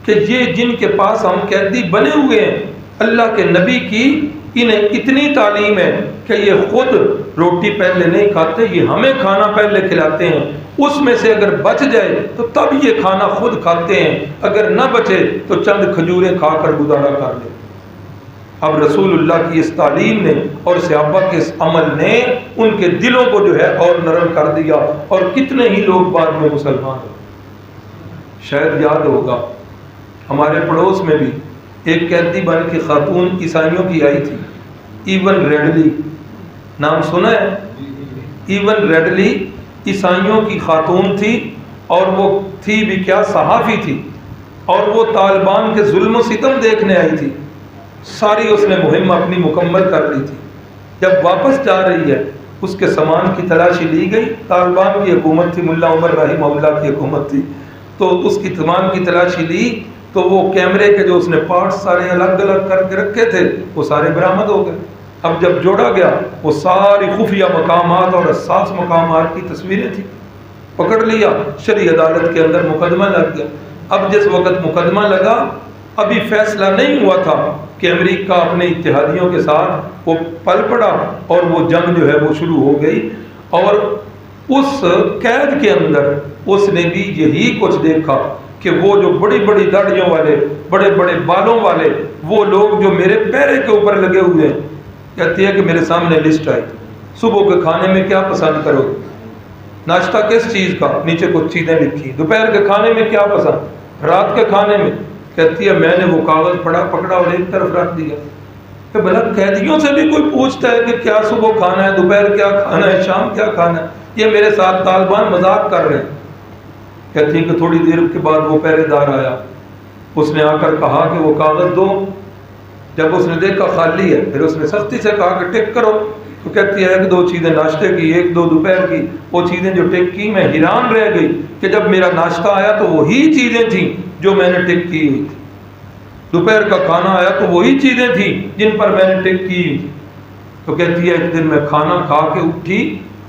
A: کہ یہ جن کے پاس ہم قیدی بنے ہوئے ہیں اللہ کے نبی کی انہیں اتنی تعلیم ہے کہ یہ خود روٹی پہلے نہیں کھاتے، یہ ہمیں کھانا پہلے کھلاتے ہیں، اس میں سے اگر بچ جائے تو تب یہ کھانا خود کھاتے ہیں، اگر نہ بچے تو چند کھجوریں کھا کر گزارا کر لیں۔ اب رسول اللہ کی اس تعلیم نے اور صحابہ کے اس عمل نے ان کے دلوں کو جو ہے اور نرم کر دیا، اور کتنے ہی لوگ بعد میں مسلمان ہوئے۔ شاید یاد ہوگا ہمارے پڑوس میں بھی ایک قیدی بن کے خاتون عیسائیوں کی آئی تھی، ایون ریڈلی، نام سنا ہے؟ ایون ریڈلی عیسائیوں کی خاتون تھی، اور وہ تھی بھی کیا، صحافی تھی، اور وہ طالبان کے ظلم و ستم دیکھنے آئی تھی۔ ساری اس نے مہم اپنی مکمل کر لی تھی، جب واپس جا رہی ہے اس کے سامان کی تلاشی لی گئی، طالبان کی حکومت تھی، ملا عمر رحمہ اللہ کی حکومت تھی، تو اس کی سامان کی تلاشی لی تو وہ کیمرے کے جو اس نے پارٹس سارے الگ الگ کر کے رکھے تھے وہ سارے برآمد ہو گئے۔ اب جب جوڑا گیا وہ ساری خفیہ مقامات اور حساس مقامات کی تصویریں تھیں، پکڑ لیا، شرعی عدالت کے اندر مقدمہ لگ گیا۔ اب جس وقت مقدمہ لگا ابھی فیصلہ نہیں ہوا تھا کہ امریکہ اپنے اتحادیوں کے ساتھ وہ پل پڑا اور وہ جنگ جو ہے وہ شروع ہو گئی، اور اس قید کے اندر اس نے بھی یہی کچھ دیکھا کہ وہ جو بڑی بڑی داڑھیوں والے، بڑے بڑے بالوں والے وہ لوگ جو میرے پیرے کے اوپر لگے ہوئے ہیں، کہتی ہے کہ میرے سامنے لسٹ آئی صبح کے کھانے میں کیا پسند کرو گے؟ ناشتہ کس چیز کا؟ نیچے کچھ چیزیں لکھی. دوپہر کے کھانے میں کیا پسند؟ رات کے کھانے میں کہتی ہے میں نے وہ کاغذ پکڑا اور ایک طرف رکھ دیا. کہ بھلا قیدیوں سے بھی کوئی پوچھتا ہے کہ کیا صبح کھانا ہے، دوپہر کیا کھانا ہے، شام کیا کھانا ہے؟ یہ میرے ساتھ طالبان مذاق کر رہے ہیں. کہتی ہیں کہ تھوڑی دیر کے بعد وہ پہرے دار آیا، اس نے آ کر کہا کہ وہ کاغذ دو. جب اس نے دیکھا خالی ہے پھر اس نے سختی سے کہا کہ ٹک کرو. تو کہتی ہے ایک دو چیزیں ناشتے کی، ایک دو دوپہر کی. وہ چیزیں جو ٹک کی میں حیران رہ گئی کہ جب میرا ناشتہ آیا تو وہی چیزیں تھیں جو میں نے ٹک کی ہوئی تھی، دوپہر کا کھانا آیا تو وہی چیزیں تھیں جن پر میں نے ٹک کی ہوئی تھی. تو کہتی ہے ایک دن میں کھانا کھا کے اٹھی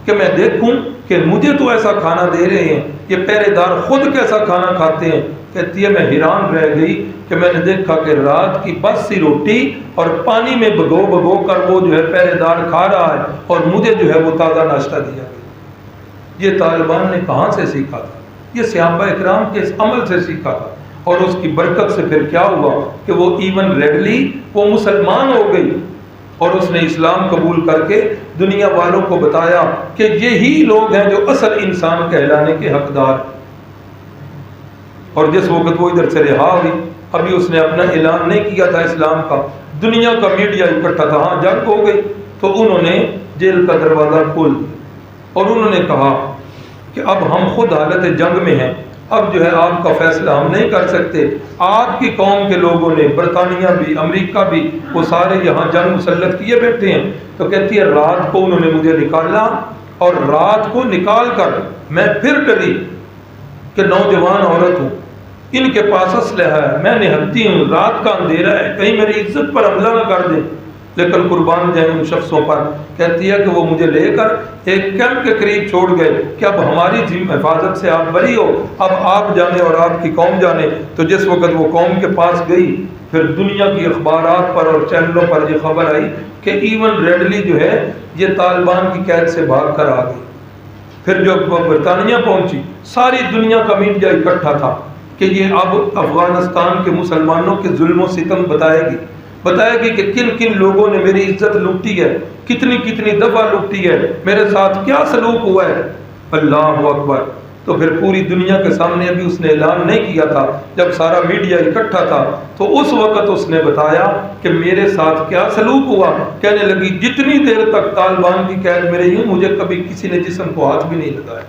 A: کہ میں دیکھوں کہ مجھے تو ایسا کھانا دے رہے ہیں، یہ پہرے دار خود کیسا کھانا کھاتے ہیں. کہتی ہے میں حیران رہ گئی کہ میں نے دیکھا کہ رات کی بس سی روٹی اور پانی میں بھگو کر وہ جو ہے پہرے دار کھا رہا ہے اور مجھے جو ہے وہ تازہ ناشتہ دیا گیا. یہ طالبان نے کہاں سے سیکھا تھا؟ یہ صحابہ اکرام کے اس عمل سے سیکھا تھا. اور اس کی برکت سے پھر کیا ہوا کہ وہ ایون ریڈلی وہ مسلمان ہو گئی اور اس نے اسلام قبول کر کے دنیا والوں کو بتایا کہ یہی لوگ ہیں جو اصل انسان کہلانے کے حقدار. اور جس وقت وہ ادھر سے رہا ہوئی، ابھی اس نے اپنا اعلان نہیں کیا تھا اسلام کا، دنیا کا میڈیا اکٹھا تھا، ہاں جنگ ہو گئی تو انہوں نے جیل کا دروازہ کھول دیا اور انہوں نے کہا کہ اب ہم خود حالت جنگ میں ہیں، اب جو ہے آپ کا فیصلہ ہم نہیں کر سکتے. آپ کی قوم کے لوگوں نے، برطانیہ بھی، امریکہ بھی، وہ سارے یہاں جنگ مسلط کیے بیٹھے ہیں. تو کہتی ہے رات کو انہوں نے مجھے نکالا اور رات کو نکال کر میں پھر ڈری کہ نوجوان عورت ہوں، ان کے پاس اسلحہ ہے، میں نہتی ہوں، رات کا اندھیرا ہے، کہیں میری عزت پر حملہ نہ کر دیں. لیکن قربان جائیں ان شخصوں پر. کہتی ہے کہ وہ مجھے لے کر ایک کیمپ کے قریب چھوڑ گئے کہ اب ہماری حفاظت سے آپ بری ہو، اب آپ جانے اور آپ کی قوم جانے. تو جس وقت وہ قوم کے پاس گئی پھر دنیا کی اخبارات پر اور چینلوں پر یہ خبر آئی کہ ایون ریڈلی جو ہے یہ طالبان کی قید سے بھاگ کر آ گئی. پھر جب وہ برطانیہ پہنچی ساری دنیا کا میڈیا اکٹھا تھا کہ یہ اب افغانستان کے مسلمانوں کے ظلم و ستم بتائے گی کہ کن کن لوگوں نے میری عزت لوٹی ہے، کتنی دفعہ لوٹی ہے، میرے ساتھ کیا سلوک ہوا ہے. اللہ اکبر. تو پھر پوری دنیا کے سامنے ابھی اس نے اعلان نہیں کیا تھا، جب سارا میڈیا اکٹھا تھا تو اس وقت اس نے بتایا کہ میرے ساتھ کیا سلوک ہوا. کہنے لگی جتنی دیر تک طالبان کی قید میں رہی ہوں مجھے کبھی کسی نے جسم کو ہاتھ بھی نہیں لگایا.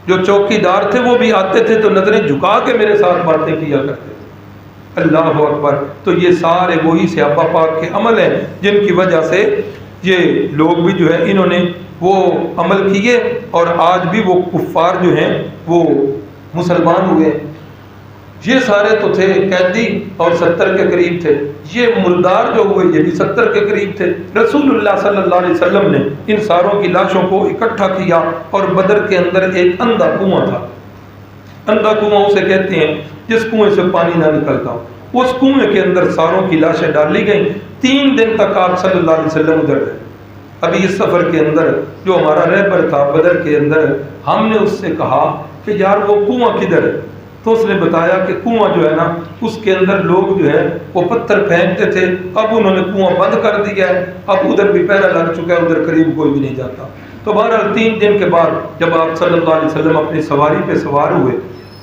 A: جو چوکی دار تھے وہ بھی آتے تھے تو نظریں جھکا کے میرے ساتھ باتیں کیا کرتے تھے. اللہ اکبر. تو یہ سارے وہی صحابہ پاک کے عمل ہیں جن کی وجہ سے یہ لوگ بھی جو ہے انہوں نے وہ عمل کیے اور آج بھی وہ کفار جو ہیں وہ مسلمان ہوئے. یہ سارے تو تھے قیدی اور 70 کے قریب تھے. یہ مردار جو ہوئے یہ بھی 70 کے قریب تھے. رسول اللہ صلی اللہ علیہ وسلم نے ان ساروں کی لاشوں کو اکٹھا کیا اور بدر کے اندر ایک اندھا کنواں تھا. اندھا کنواں اسے کہتے ہیں جس کنویں سے پانی نہ نکلتا ہو. اس کنویں کے اندر ساروں کی لاشیں ڈالی گئیں. 3 دن تک آپ صلی اللہ علیہ وسلم ادھر رہے. ابھی اس سفر کے اندر جو ہمارا رہبر تھا بدر کے اندر، ہم نے اس سے کہا کہ یار وہ کنواں کدھر ہے؟ تو اس نے بتایا کہ کنواں جو ہے نا اس کے اندر لوگ جو ہے وہ پتھر پھینکتے تھے، اب انہوں نے کنواں بند کر دیا ہے، اب ادھر بھی پہرا لگ چکا ہے، ادھر قریب کوئی بھی نہیں جاتا. تو بہرحال 3 دن کے بعد جب آپ صلی اللہ علیہ وسلم اپنی سواری پہ سوار ہوئے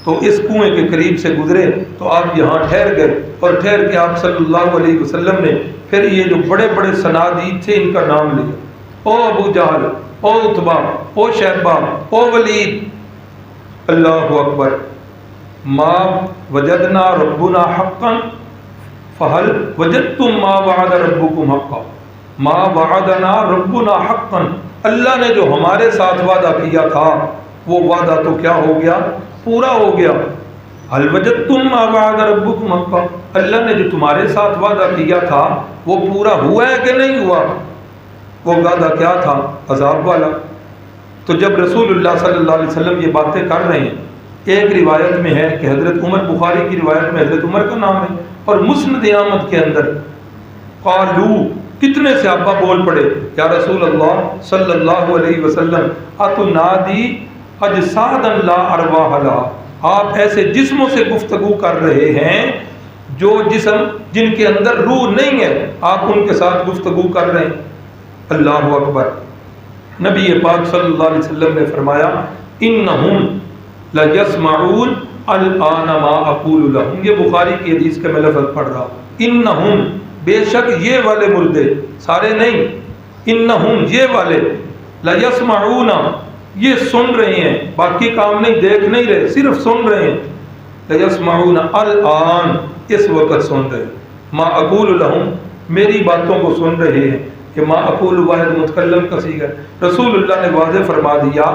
A: تو اس کنویں کے قریب سے گزرے تو آپ یہاں ٹھہر گئے اور ٹھہر کے آپ صلی اللہ علیہ وسلم نے پھر یہ جو بڑے بڑے صنادید تھے ان کا نام لیا. او ابو جہل، او عتبہ، او شیبہ، او ولید. اللہ اکبر. ما وجدنا ربنا حقا فهل وجدتم ما وعد ربكم حقا. ما وعدنا ربنا حقا. اللہ نے جو ہمارے ساتھ وعدہ کیا تھا وہ وعدہ تو کیا ہو گیا؟ پورا ہو گیا. هل وجدتم ما وعد ربكم حقا. اللہ نے جو تمہارے ساتھ وعدہ کیا تھا وہ پورا ہوا ہے کہ نہیں ہوا؟ وہ وعدہ کیا تھا؟ عذاب والا. تو جب رسول اللہ صلی اللہ علیہ وسلم یہ باتیں کر رہے ہیں، ایک روایت میں ہے کہ حضرت عمر، بخاری کی روایت میں حضرت عمر کا نام ہے، اور مسند احمد کے اندر قالو کتنے صحابہ بول پڑے یا رسول اللہ صلی اللہ علیہ وسلم اتنادی اجسادا لا ارواح لها. آپ ایسے جسموں سے گفتگو کر رہے ہیں جو جسم جن کے اندر روح نہیں ہے، آپ ان کے ساتھ گفتگو کر رہے ہیں. اللہ اکبر. نبی پاک صلی اللہ علیہ وسلم نے فرمایا انہم لیسمعون الان ما اقول لهم، یہ بخاری کی حدیث کے میں لفظ پڑھ رہا ہوں، انہم بے شک یہ والے مردے، سارے نہیں، انہم یہ والے، لیسمعون یہ سن رہے ہیں، باقی کام نہیں، دیکھ نہیں رہے، صرف سن رہے ہیں، لیسمعون الان اس وقت سن رہے ہیں، ما اقول لهم میری باتوں کو سن رہے ہیں، کہ ما اقول واحد متکلم کا صیغہ ہے، رسول اللہ نے واضح فرما دیا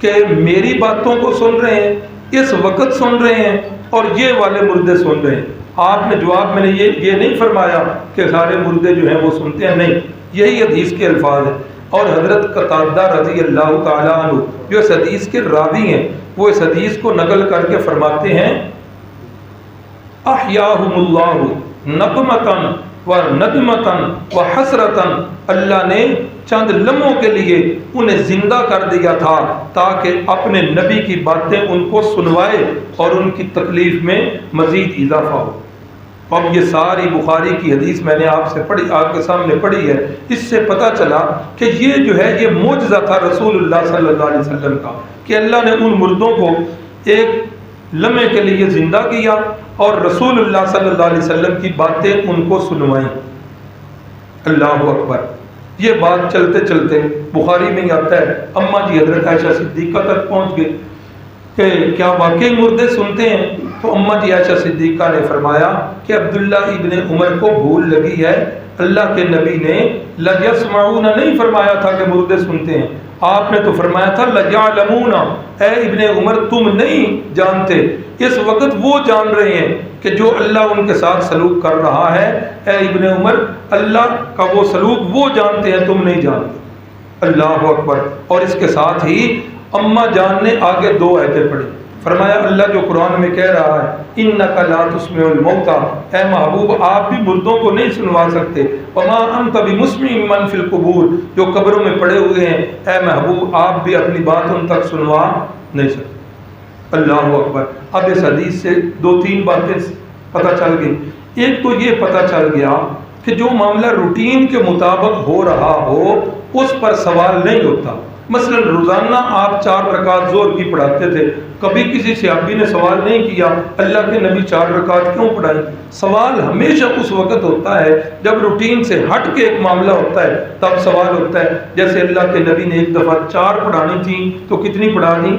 A: کہ میری باتوں کو سن رہے ہیں، اس وقت سن رہے ہیں، اور یہ والے مردے سن رہے ہیں۔ آپ نے جواب میں نے یہ نہیں فرمایا کہ سارے مردے جو ہیں وہ سنتے ہیں، نہیں، یہی حدیث کے الفاظ ہیں۔ اور حضرت قتادہ رضی اللہ تعالیٰ عنہ جو اس حدیث کے راوی ہیں، وہ اس حدیث کو نقل کر کے فرماتے ہیں احیاہم اللہ نقمتاً و ندمتاً و حسرتاً، اللہ نے چند لمحوں کے لیے انہیں زندہ کر دیا تھا تاکہ اپنے نبی کی باتیں ان کو سنوائے اور ان کی تکلیف میں مزید اضافہ ہو۔ اب یہ ساری بخاری کی حدیث میں نے آپ سے پڑھی، آپ کے سامنے پڑھی ہے، اس سے پتہ چلا کہ یہ جو ہے یہ معجزہ تھا رسول اللہ صلی اللہ علیہ وسلم کا، کہ اللہ نے ان مردوں کو ایک لمحے کے لیے زندہ کیا اور رسول اللہ صلی اللہ علیہ وسلم کی باتیں ان کو سنوائیں۔ اللہ اکبر۔ یہ بات چلتے چلتے بخاری میں ہی آتا ہے، اماں جی حضرت عائشہ صدیقہ تک پہنچ گئے کہ کیا واقعی مردے سنتے ہیں؟ تو اماں جی عائشہ صدیقہ نے فرمایا کہ عبداللہ ابن عمر کو بھول لگی ہے، اللہ کے نبی نے لیسمعون نہیں فرمایا تھا کہ مردے سنتے ہیں، آپ نے تو فرمایا تھا لیعلمون، اے ابن عمر تم نہیں جانتے، اس وقت وہ جان رہے ہیں کہ جو اللہ ان کے ساتھ سلوک کر رہا ہے، اے ابن عمر اللہ کا وہ سلوک وہ جانتے ہیں، تم نہیں جانتے۔ اللہ اکبر۔ اور اس کے ساتھ ہی اماں جان نے آگے 2 آیتیں پڑھی، فرمایا اللہ جو قرآن میں کہہ رہا ہے انک لا تسمع الموتى، اے محبوب آپ بھی مردوں کو نہیں سنوا سکتے، وما انت بمسمع من فی القبور، جو قبروں میں پڑے ہوئے ہیں اے محبوب آپ بھی اپنی بات ان تک سنوا نہیں سکتے۔ اللہ اکبر۔ اب اس حدیث سے 2-3 باتیں پتہ چل گئی۔ ایک تو یہ پتہ چل گیا کہ جو معاملہ روٹین کے مطابق ہو رہا ہو اس پر سوال نہیں ہوتا۔ مثلا روزانہ آپ 4 رکعت ظہر کی پڑھاتے تھے، کبھی کسی صحابی نے سوال نہیں کیا اللہ کے نبی 4 رکعت کیوں پڑھائیں؟ سوال ہمیشہ اس وقت ہوتا ہے جب روٹین سے ہٹ کے ایک معاملہ ہوتا ہے تب سوال ہوتا ہے۔ جیسے اللہ کے نبی نے ایک دفعہ 4 پڑھانی تھی تو کتنی پڑھا دی؟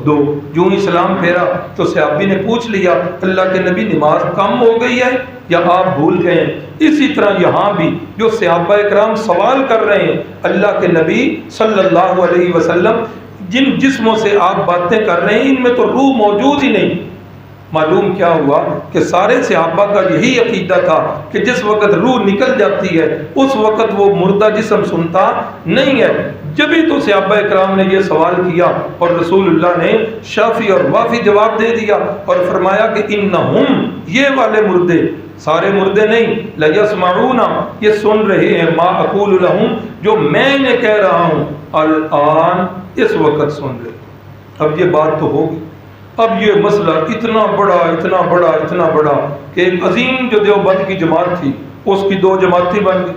A: 2۔ جو ہی سلام پھیرا تو صحابی نے پوچھ لیا اللہ کے نبی نماز کم ہو گئی ہے یا آپ بھول گئے ہیں؟ اسی طرح یہاں بھی جو صحابہ اکرام سوال کر رہے ہیں اللہ کے نبی صلی اللہ علیہ وسلم جن جسموں سے آپ باتیں کر رہے ہیں ان میں تو روح موجود ہی نہیں۔ معلوم کیا ہوا کہ سارے صحابہ کا یہی عقیدہ تھا کہ جس وقت روح نکل جاتی ہے اس وقت وہ مردہ جسم سنتا نہیں ہے۔ جبھی تو صحابہ اکرام نے یہ سوال کیا اور رسول اللہ نے شافی اور وافی جواب دے دیا اور فرمایا کہ انہم یہ والے مردے، سارے مردے نہیں، لیسمعون یہ سن رہے ہیں، ما اقول لہم جو میں انہیں کہہ رہا ہوں، الان اس وقت سن رہے۔ اب یہ بات تو ہوگی، اب یہ مسئلہ اتنا بڑا کہ ایک عظیم جو دیوبند کی جماعت تھی اس کی 2 جماعتیں بن گئی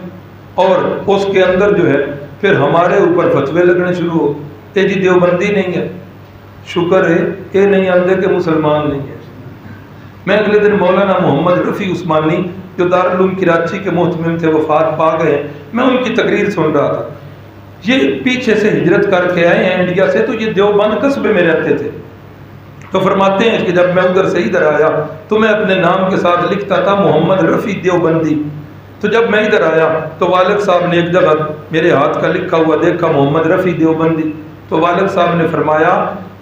A: اور اس کے اندر جو ہے پھر ہمارے اوپر فتوے لگنے شروع ہو، اے جی دیوبندی نہیں ہے، شکر ہے یہ نہیں آتے کہ مسلمان نہیں ہے۔ میں اگلے دن مولانا محمد رفیع عثمانی جو دارالعلوم کراچی کے محتمم تھے وفات پا گئے، میں ان کی تقریر سن رہا تھا۔ یہ پیچھے سے ہجرت کر کے آئے ہیں انڈیا سے، تو یہ دیوبند قصبے میں رہتے تھے، تو فرماتے ہیں کہ جب میں ادھر سے ادھر آیا تو میں اپنے نام کے ساتھ لکھتا تھا محمد رفیع دیوبندی، تو جب میں ادھر آیا تو والد صاحب نے ایک جگہ میرے ہاتھ کا لکھا ہوا دیکھا محمد رفیع دیوبندی، تو والد صاحب نے فرمایا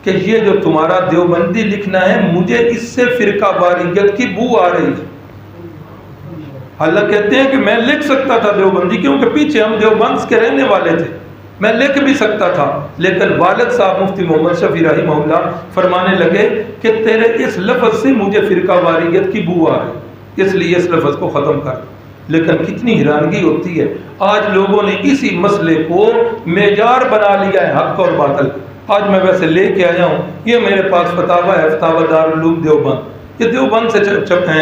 A: کہ یہ جو تمہارا دیوبندی لکھنا ہے مجھے اس سے فرقہ واریت کی بو آ رہی ہے۔ حالانکہ کہتے ہیں کہ میں لکھ سکتا تھا دیوبندی کیونکہ پیچھے ہم دیوبند کے رہنے والے تھے، میں لکھ بھی سکتا تھا، لیکن والد صاحب مفتی محمد شفیع رحمہ اللہ فرمانے لگے کہ تیرے اس لفظ سے مجھے فرقہ واریت کی بو آ رہی، اس لیے اس لفظ کو ختم کر۔ لیکن کتنی حیرانگی ہوتی ہے، آج لوگوں نے اسی مسئلے کو معیار بنا لیا ہے حق اور باطل۔ آج میں ویسے لے کے آیا ہوں، یہ میرے پاس فتاوی ہے، فتاوی دارالعلوم دیوبند، یہ دیوبند سے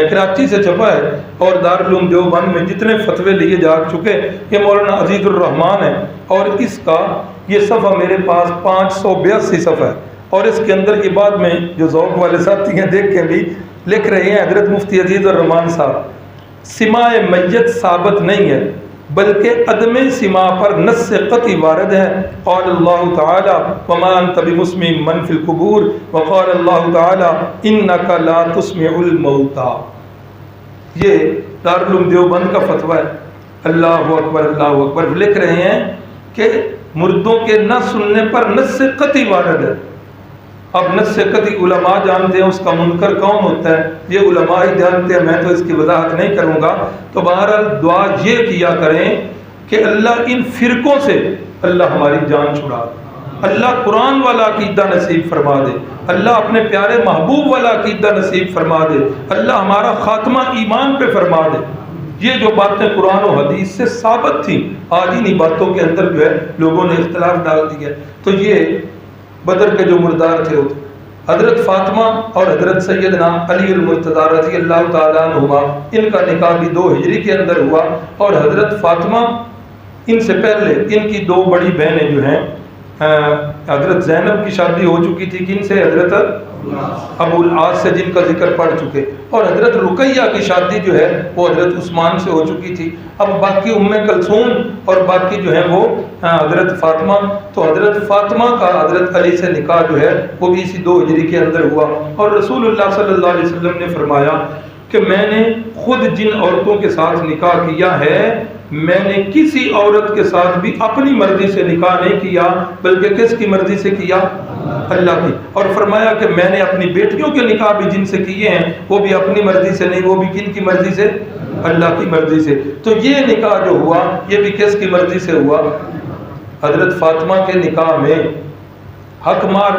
A: کراچی سے چھپا ہے، اور دارالعلوم دیوبند میں جتنے فتوے لیے جا چکے یہ مولانا عزیز الرحمان ہے، اور اس کا یہ صفحہ میرے پاس 582 صفحہ ہے، اور اس کے اندر کی بعد میں جو ذوق والے ساتھی ہیں دیکھ کے بھی لکھ رہے ہیں حضرت مفتی عزیز الرحمان صاحب، سماع میت ثابت نہیں ہے بلکہ عدم سماع پر نص قطعی وارد ہے۔ قال اللہ تعالی وما انت بمسمع من فی القبور وقال اللہ تعالی انک لا تسمع الموتى۔ یہ دارالعلوم دیوبند کا فتویٰ ہے۔ اللہ اکبر اللہ اکبر، لکھ رہے ہیں کہ مردوں کے نہ سننے پر نص قطعی وارد ہے۔ اب نص قطعی علماء جانتے ہیں اس کا منکر کون ہوتا ہے، یہ علماء ہی جانتے ہیں، میں تو اس کی وضاحت نہیں کروں گا۔ تو بہرحال دعا یہ کیا کریں کہ اللہ ان فرقوں سے اللہ ہماری جان چھڑا دے، اللہ قرآن والا عقیدہ نصیب فرما دے، اللہ اپنے پیارے محبوب والا عقیدہ نصیب فرما دے، اللہ ہمارا خاتمہ ایمان پہ فرما دے۔ یہ جو باتیں قرآن و حدیث سے ثابت تھیں، آج انہی باتوں کے اندر جو ہے لوگوں نے اختلاف ڈال دیا۔ تو یہ بدر کے جو مردار تھے حضرت فاطمہ اور حضرت سیدنا علی المرتضیٰ رضی اللہ تعالیٰ عنہما، ان کا نکاح بھی 2 ہجری کے اندر ہوا، اور حضرت فاطمہ ان سے پہلے ان کی 2 بڑی بہنیں جو ہیں، حضرت زینب کی شادی ہو چکی تھی کن سے؟ حضرت ابو العاص سے، جن کا ذکر پڑھ چکے، اور حضرت رقیہ کی شادی جو ہے وہ حضرت عثمان سے ہو چکی تھی۔ اب باقی ام کلثوم اور باقی جو ہے وہ حضرت فاطمہ، تو حضرت فاطمہ کا حضرت علی سے نکاح جو ہے وہ بھی اسی 2 ہجری کے اندر ہوا۔ اور رسول اللہ صلی اللہ علیہ وسلم نے فرمایا کہ میں نے خود جن عورتوں کے ساتھ نکاح کیا ہے، میں نے کسی عورت کے ساتھ بھی اپنی مرضی سے نکاح نہیں کیا، بلکہ کس کی مرضی سے کیا؟ اللہ کی۔ اور فرمایا کہ میں نے اپنی بیٹیوں کے نکاح بھی جن سے کیے ہیں وہ بھی اپنی مرضی سے نہیں، وہ بھی کن کی مرضی سے؟ اللہ کی مرضی سے۔ تو یہ نکاح جو ہوا یہ بھی کس کی مرضی سے ہوا؟ حضرت فاطمہ کے نکاح میں حق مار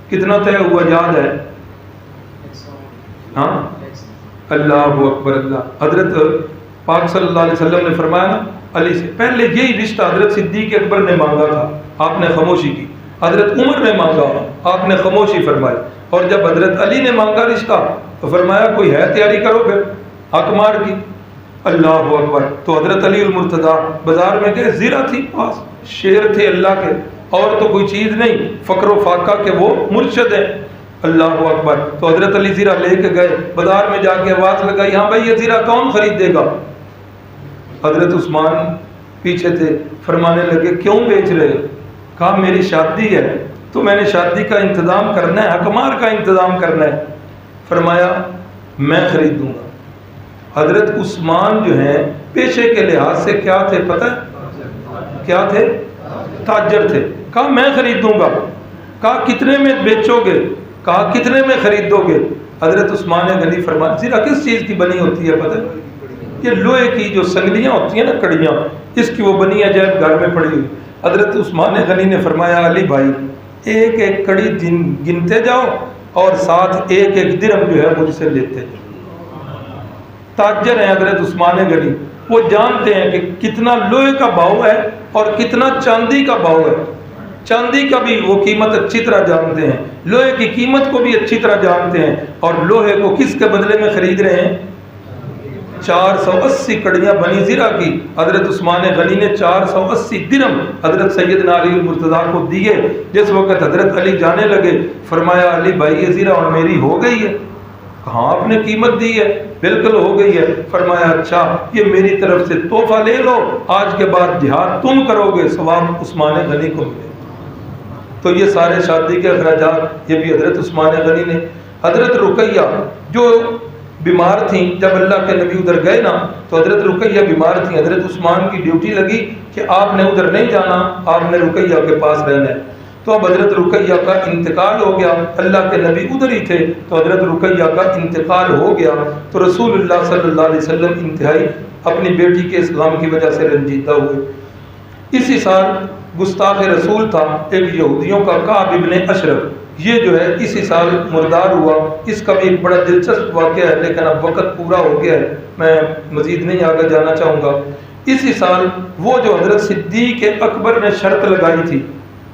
A: کتنا طے ہوا یاد ہے؟ ہاں، اللہ اکبر اللہ۔ حضرت پاک صلی اللہ علیہ وسلم نے فرمایا نا علی سے، پہلے یہی رشتہ حضرت صدیق اکبر نے مانگا تھا، آپ نے خاموشی کی، حضرت عمر نے مانگا، آپ نے خاموشی فرمائی، اور جب حضرت علی نے مانگا رشتہ تو فرمایا کوئی ہے تیاری کرو پھر، حق مار کی۔ اللہ اکبر۔ تو حضرت علی المرتضیٰ بازار میں گئے، زیرہ تھی پاس، شیر تھے اللہ کے، اور تو کوئی چیز نہیں، فقر و فاقہ کے وہ مرشد ہیں۔ اللہ اکبر۔ تو حضرت علی زیرہ لے کے گئے، بازار میں جا کے آواز لگائی، ہاں بھائی یہ زیرہ کون خرید گا؟ حضرت عثمان پیچھے تھے، فرمانے لگے کیوں بیچ رہے؟ کہا میری شادی ہے تو میں نے شادی کا انتظام کرنا ہے، حکمار کا انتظام کرنا ہے۔ فرمایا میں خرید دوں گا۔ حضرت عثمان جو ہیں پیشے کے لحاظ سے کیا تھے پتہ ہے؟ کیا تھے؟ تاجر تھے۔ کہا میں خرید دوں گا۔ کہا کتنے میں بیچو گے؟ کہا کتنے میں خریدو گے؟ حضرت عثمان غنی فرمایا زیرہ کس چیز کی بنی ہوتی ہے پتہ ہے؟ یہ لوہے کی جو سنگلیاں ہوتی ہیں نا، کڑیاں، اس کی وہ بنی ہے جب گھر میں پڑی ہوئی۔ حضرت عثمان غنی نے فرمایا علی بھائی ایک ایک کڑی گنتے جاؤ اور ساتھ ایک ایک درہم جو ہے مجھ سے لیتے جاؤ۔ تاجر ہیں حضرت عثمان غنی، وہ جانتے ہیں کہ کتنا لوہے کا بھاؤ ہے اور کتنا چاندی کا بھاؤ ہے۔ چاندی کا بھی وہ قیمت اچھی طرح جانتے ہیں، لوہے کی قیمت کو بھی اچھی طرح جانتے ہیں، اور لوہے کو کس کے بدلے میں خرید رہے ہیں؟ 480 کڑیاں بنی زیرہ کی حضرت عثمان غنی نے 480 درہم حضرت سیدنا علی المرتضیٰ کو دیے۔ جس وقت حضرت علی جانے لگے فرمایا علی بھائی یہ زیرہ اور میری ہو گئی ہے؟ کہاں آپ نے قیمت دی ہے؟ بالکل ہو گئی ہے۔ فرمایا اچھا یہ میری طرف سے تحفہ لے لو، آج کے بعد جہاد تم کرو گے، ثواب عثمان غنی کو ملے۔ تو یہ سارے شادی کے اخراجات یہ بھی حضرت عثمان غنی نے۔ حضرت رقیہ جو بیمار تھیں، جب اللہ کے نبی ادھر گئے نا تو حضرت رقیہ بیمار تھیں، حضرت عثمان کی ڈیوٹی لگی کہ آپ نے ادھر نہیں جانا، آپ نے رقیہ کے پاس رہنا ہے۔ تو اب حضرت رقیہ کا انتقال ہو گیا، اللہ کے نبی ادھر ہی تھے تو حضرت رقیہ کا انتقال ہو گیا، تو رسول اللہ صلی اللہ علیہ وسلم انتہائی اپنی بیٹی کے اس غم کی وجہ سے رنجیدہ ہوئے۔ اسی سال گستاخ رسول تھا ایک یہودیوں کا کعب ابن اشرف، یہ جو ہے اسی سال مردار ہوا۔ اس کا بھی ایک بڑا دلچسپ واقعہ ہے، لیکن اب وقت پورا ہو گیا ہے، میں مزید نہیں آگے جانا چاہوں گا۔ اسی سال وہ جو حضرت صدیق اکبر نے شرط لگائی تھی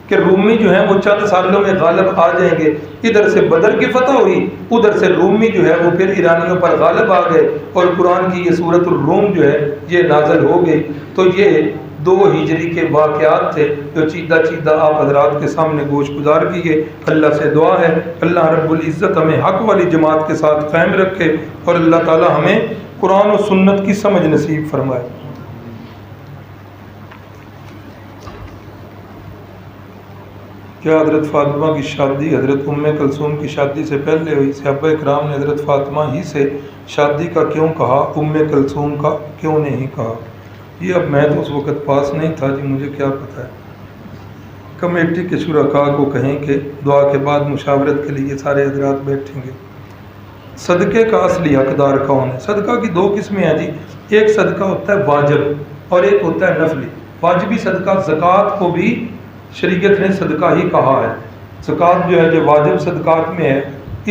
A: کہ رومی جو ہیں وہ چند سالوں میں غالب آ جائیں گے، ادھر سے بدر کی فتح ہوئی، ادھر سے رومی جو ہے وہ پھر ایرانیوں پر غالب آ گئے، اور قرآن کی یہ سورۃ الروم جو ہے یہ نازل ہو گئی۔ تو یہ 2 ہجری کے واقعات تھے جو چیدہ چیدہ آپ حضرات کے سامنے گوش گزار کیے۔ اللہ سے دعا ہے اللہ رب العزت ہمیں حق والی جماعت کے ساتھ قائم رکھے اور اللہ تعالی ہمیں قرآن و سنت کی سمجھ نصیب فرمائے۔ کیا حضرت فاطمہ کی شادی حضرت ام کلثوم کی شادی سے پہلے ہوئی؟ صحابہ کرام نے حضرت فاطمہ ہی سے شادی کا کیوں کہا، ام کلثوم کا کیوں نہیں کہا؟ یہ اب میں تو اس وقت پاس نہیں تھا جی، مجھے کیا پتہ ہے۔ کمیٹی کے شرکاء کو کہیں کہ دعا کے بعد مشاورت کے لیے سارے حضرات بیٹھیں گے۔ صدقے کا اصلی حقدار کون ہے؟ صدقہ کی 2 قسمیں ہیں جی، ایک صدقہ ہوتا ہے واجب اور ایک ہوتا ہے نفلی۔ واجبی صدقہ زکوٰۃ کو بھی شریعت نے صدقہ ہی کہا ہے، زکوٰۃ جو ہے جو واجب صدقات میں ہے،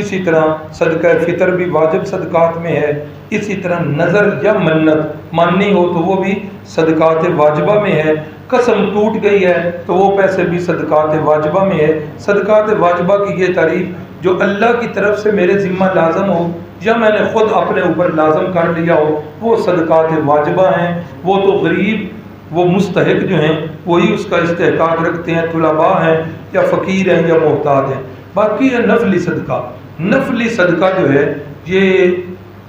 A: اسی طرح صدقہ فطر بھی واجب صدقات میں ہے، اسی طرح نظر یا منت ماننی ہو تو وہ بھی صدقات واجبہ میں ہے، قسم ٹوٹ گئی ہے تو وہ پیسے بھی صدقات واجبہ میں ہے۔ صدقات واجبہ کی یہ تعریف جو اللہ کی طرف سے میرے ذمہ لازم ہو یا میں نے خود اپنے اوپر لازم کر لیا ہو وہ صدقات واجبہ ہیں۔ وہ تو غریب وہ مستحق جو ہیں وہی اس کا استحقاق رکھتے ہیں، طلباء ہیں یا فقیر ہیں یا محتاج ہیں۔ باقی ہے نفلی صدقہ۔ نفلی صدقہ جو ہے یہ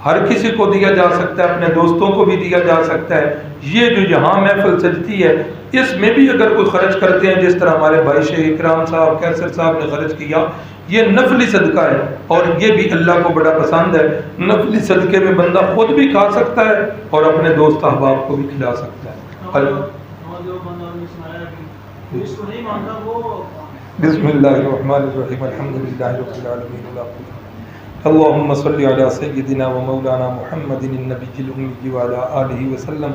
A: ہر کسی کو دیا جا سکتا ہے، اپنے دوستوں کو بھی دیا جا سکتا ہے۔ یہ جو یہاں محفل سجتی ہے اس میں بھی اگر کوئی خرچ کرتے ہیں جس طرح ہمارے بھائی شیخ اکرام صاحب کیسر صاحب نے خرچ کیا، یہ نفلی صدقہ ہے اور یہ بھی اللہ کو بڑا پسند ہے۔ نفلی صدقے میں بندہ خود بھی کھا سکتا ہے اور اپنے دوست احباب کو بھی کھلا سکتا ہے۔ بسم اللہ الرحمن الرحیم الحمدللہ رب العالمین اللہم صلی علی سیدنا و مولانا محمد النبی الامی وعلی آلہ وسلم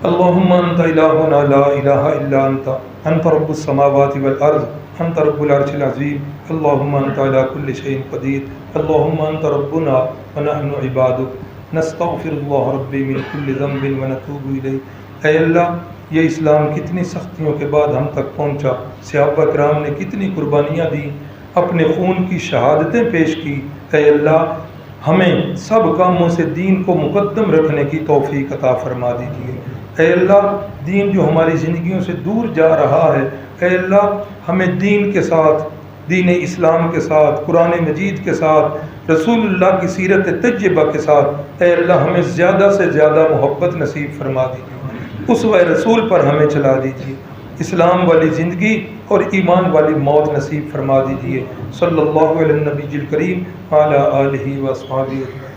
A: اللہم انت الہنا لا الہ الا انت رب السماوات والارض انت رب العرش العظیم اللہم انت علی کل شیء قدیر اللہم انت ربنا ونحن عبادک نستغفر اللہ ربی من کل ذنب ونتوب الیہ۔ اے اللہ یہ اسلام کتنی سختیوں کے بعد ہم تک پہنچا، صحابہ کرام نے کتنی قربانیاں دی، اپنے خون کی شہادتیں پیش کی۔ اے اللہ ہمیں سب کاموں سے دین کو مقدم رکھنے کی توفیق عطا فرما دیجیے۔ اے اللہ دین جو ہماری زندگیوں سے دور جا رہا ہے، اے اللہ ہمیں دین کے ساتھ، دین اسلام کے ساتھ، قرآن مجید کے ساتھ، رسول اللہ کی سیرت طیبہ کے ساتھ اے اللہ ہمیں زیادہ سے زیادہ محبت نصیب فرما دیجیے۔ اسوہ رسول پر ہمیں چلا دیجیے، اسلام والی زندگی اور ایمان والی موت نصیب فرما دیجیے۔ صلی اللہ علیہ النبی الکریم وعلی آلہ وصحبہ۔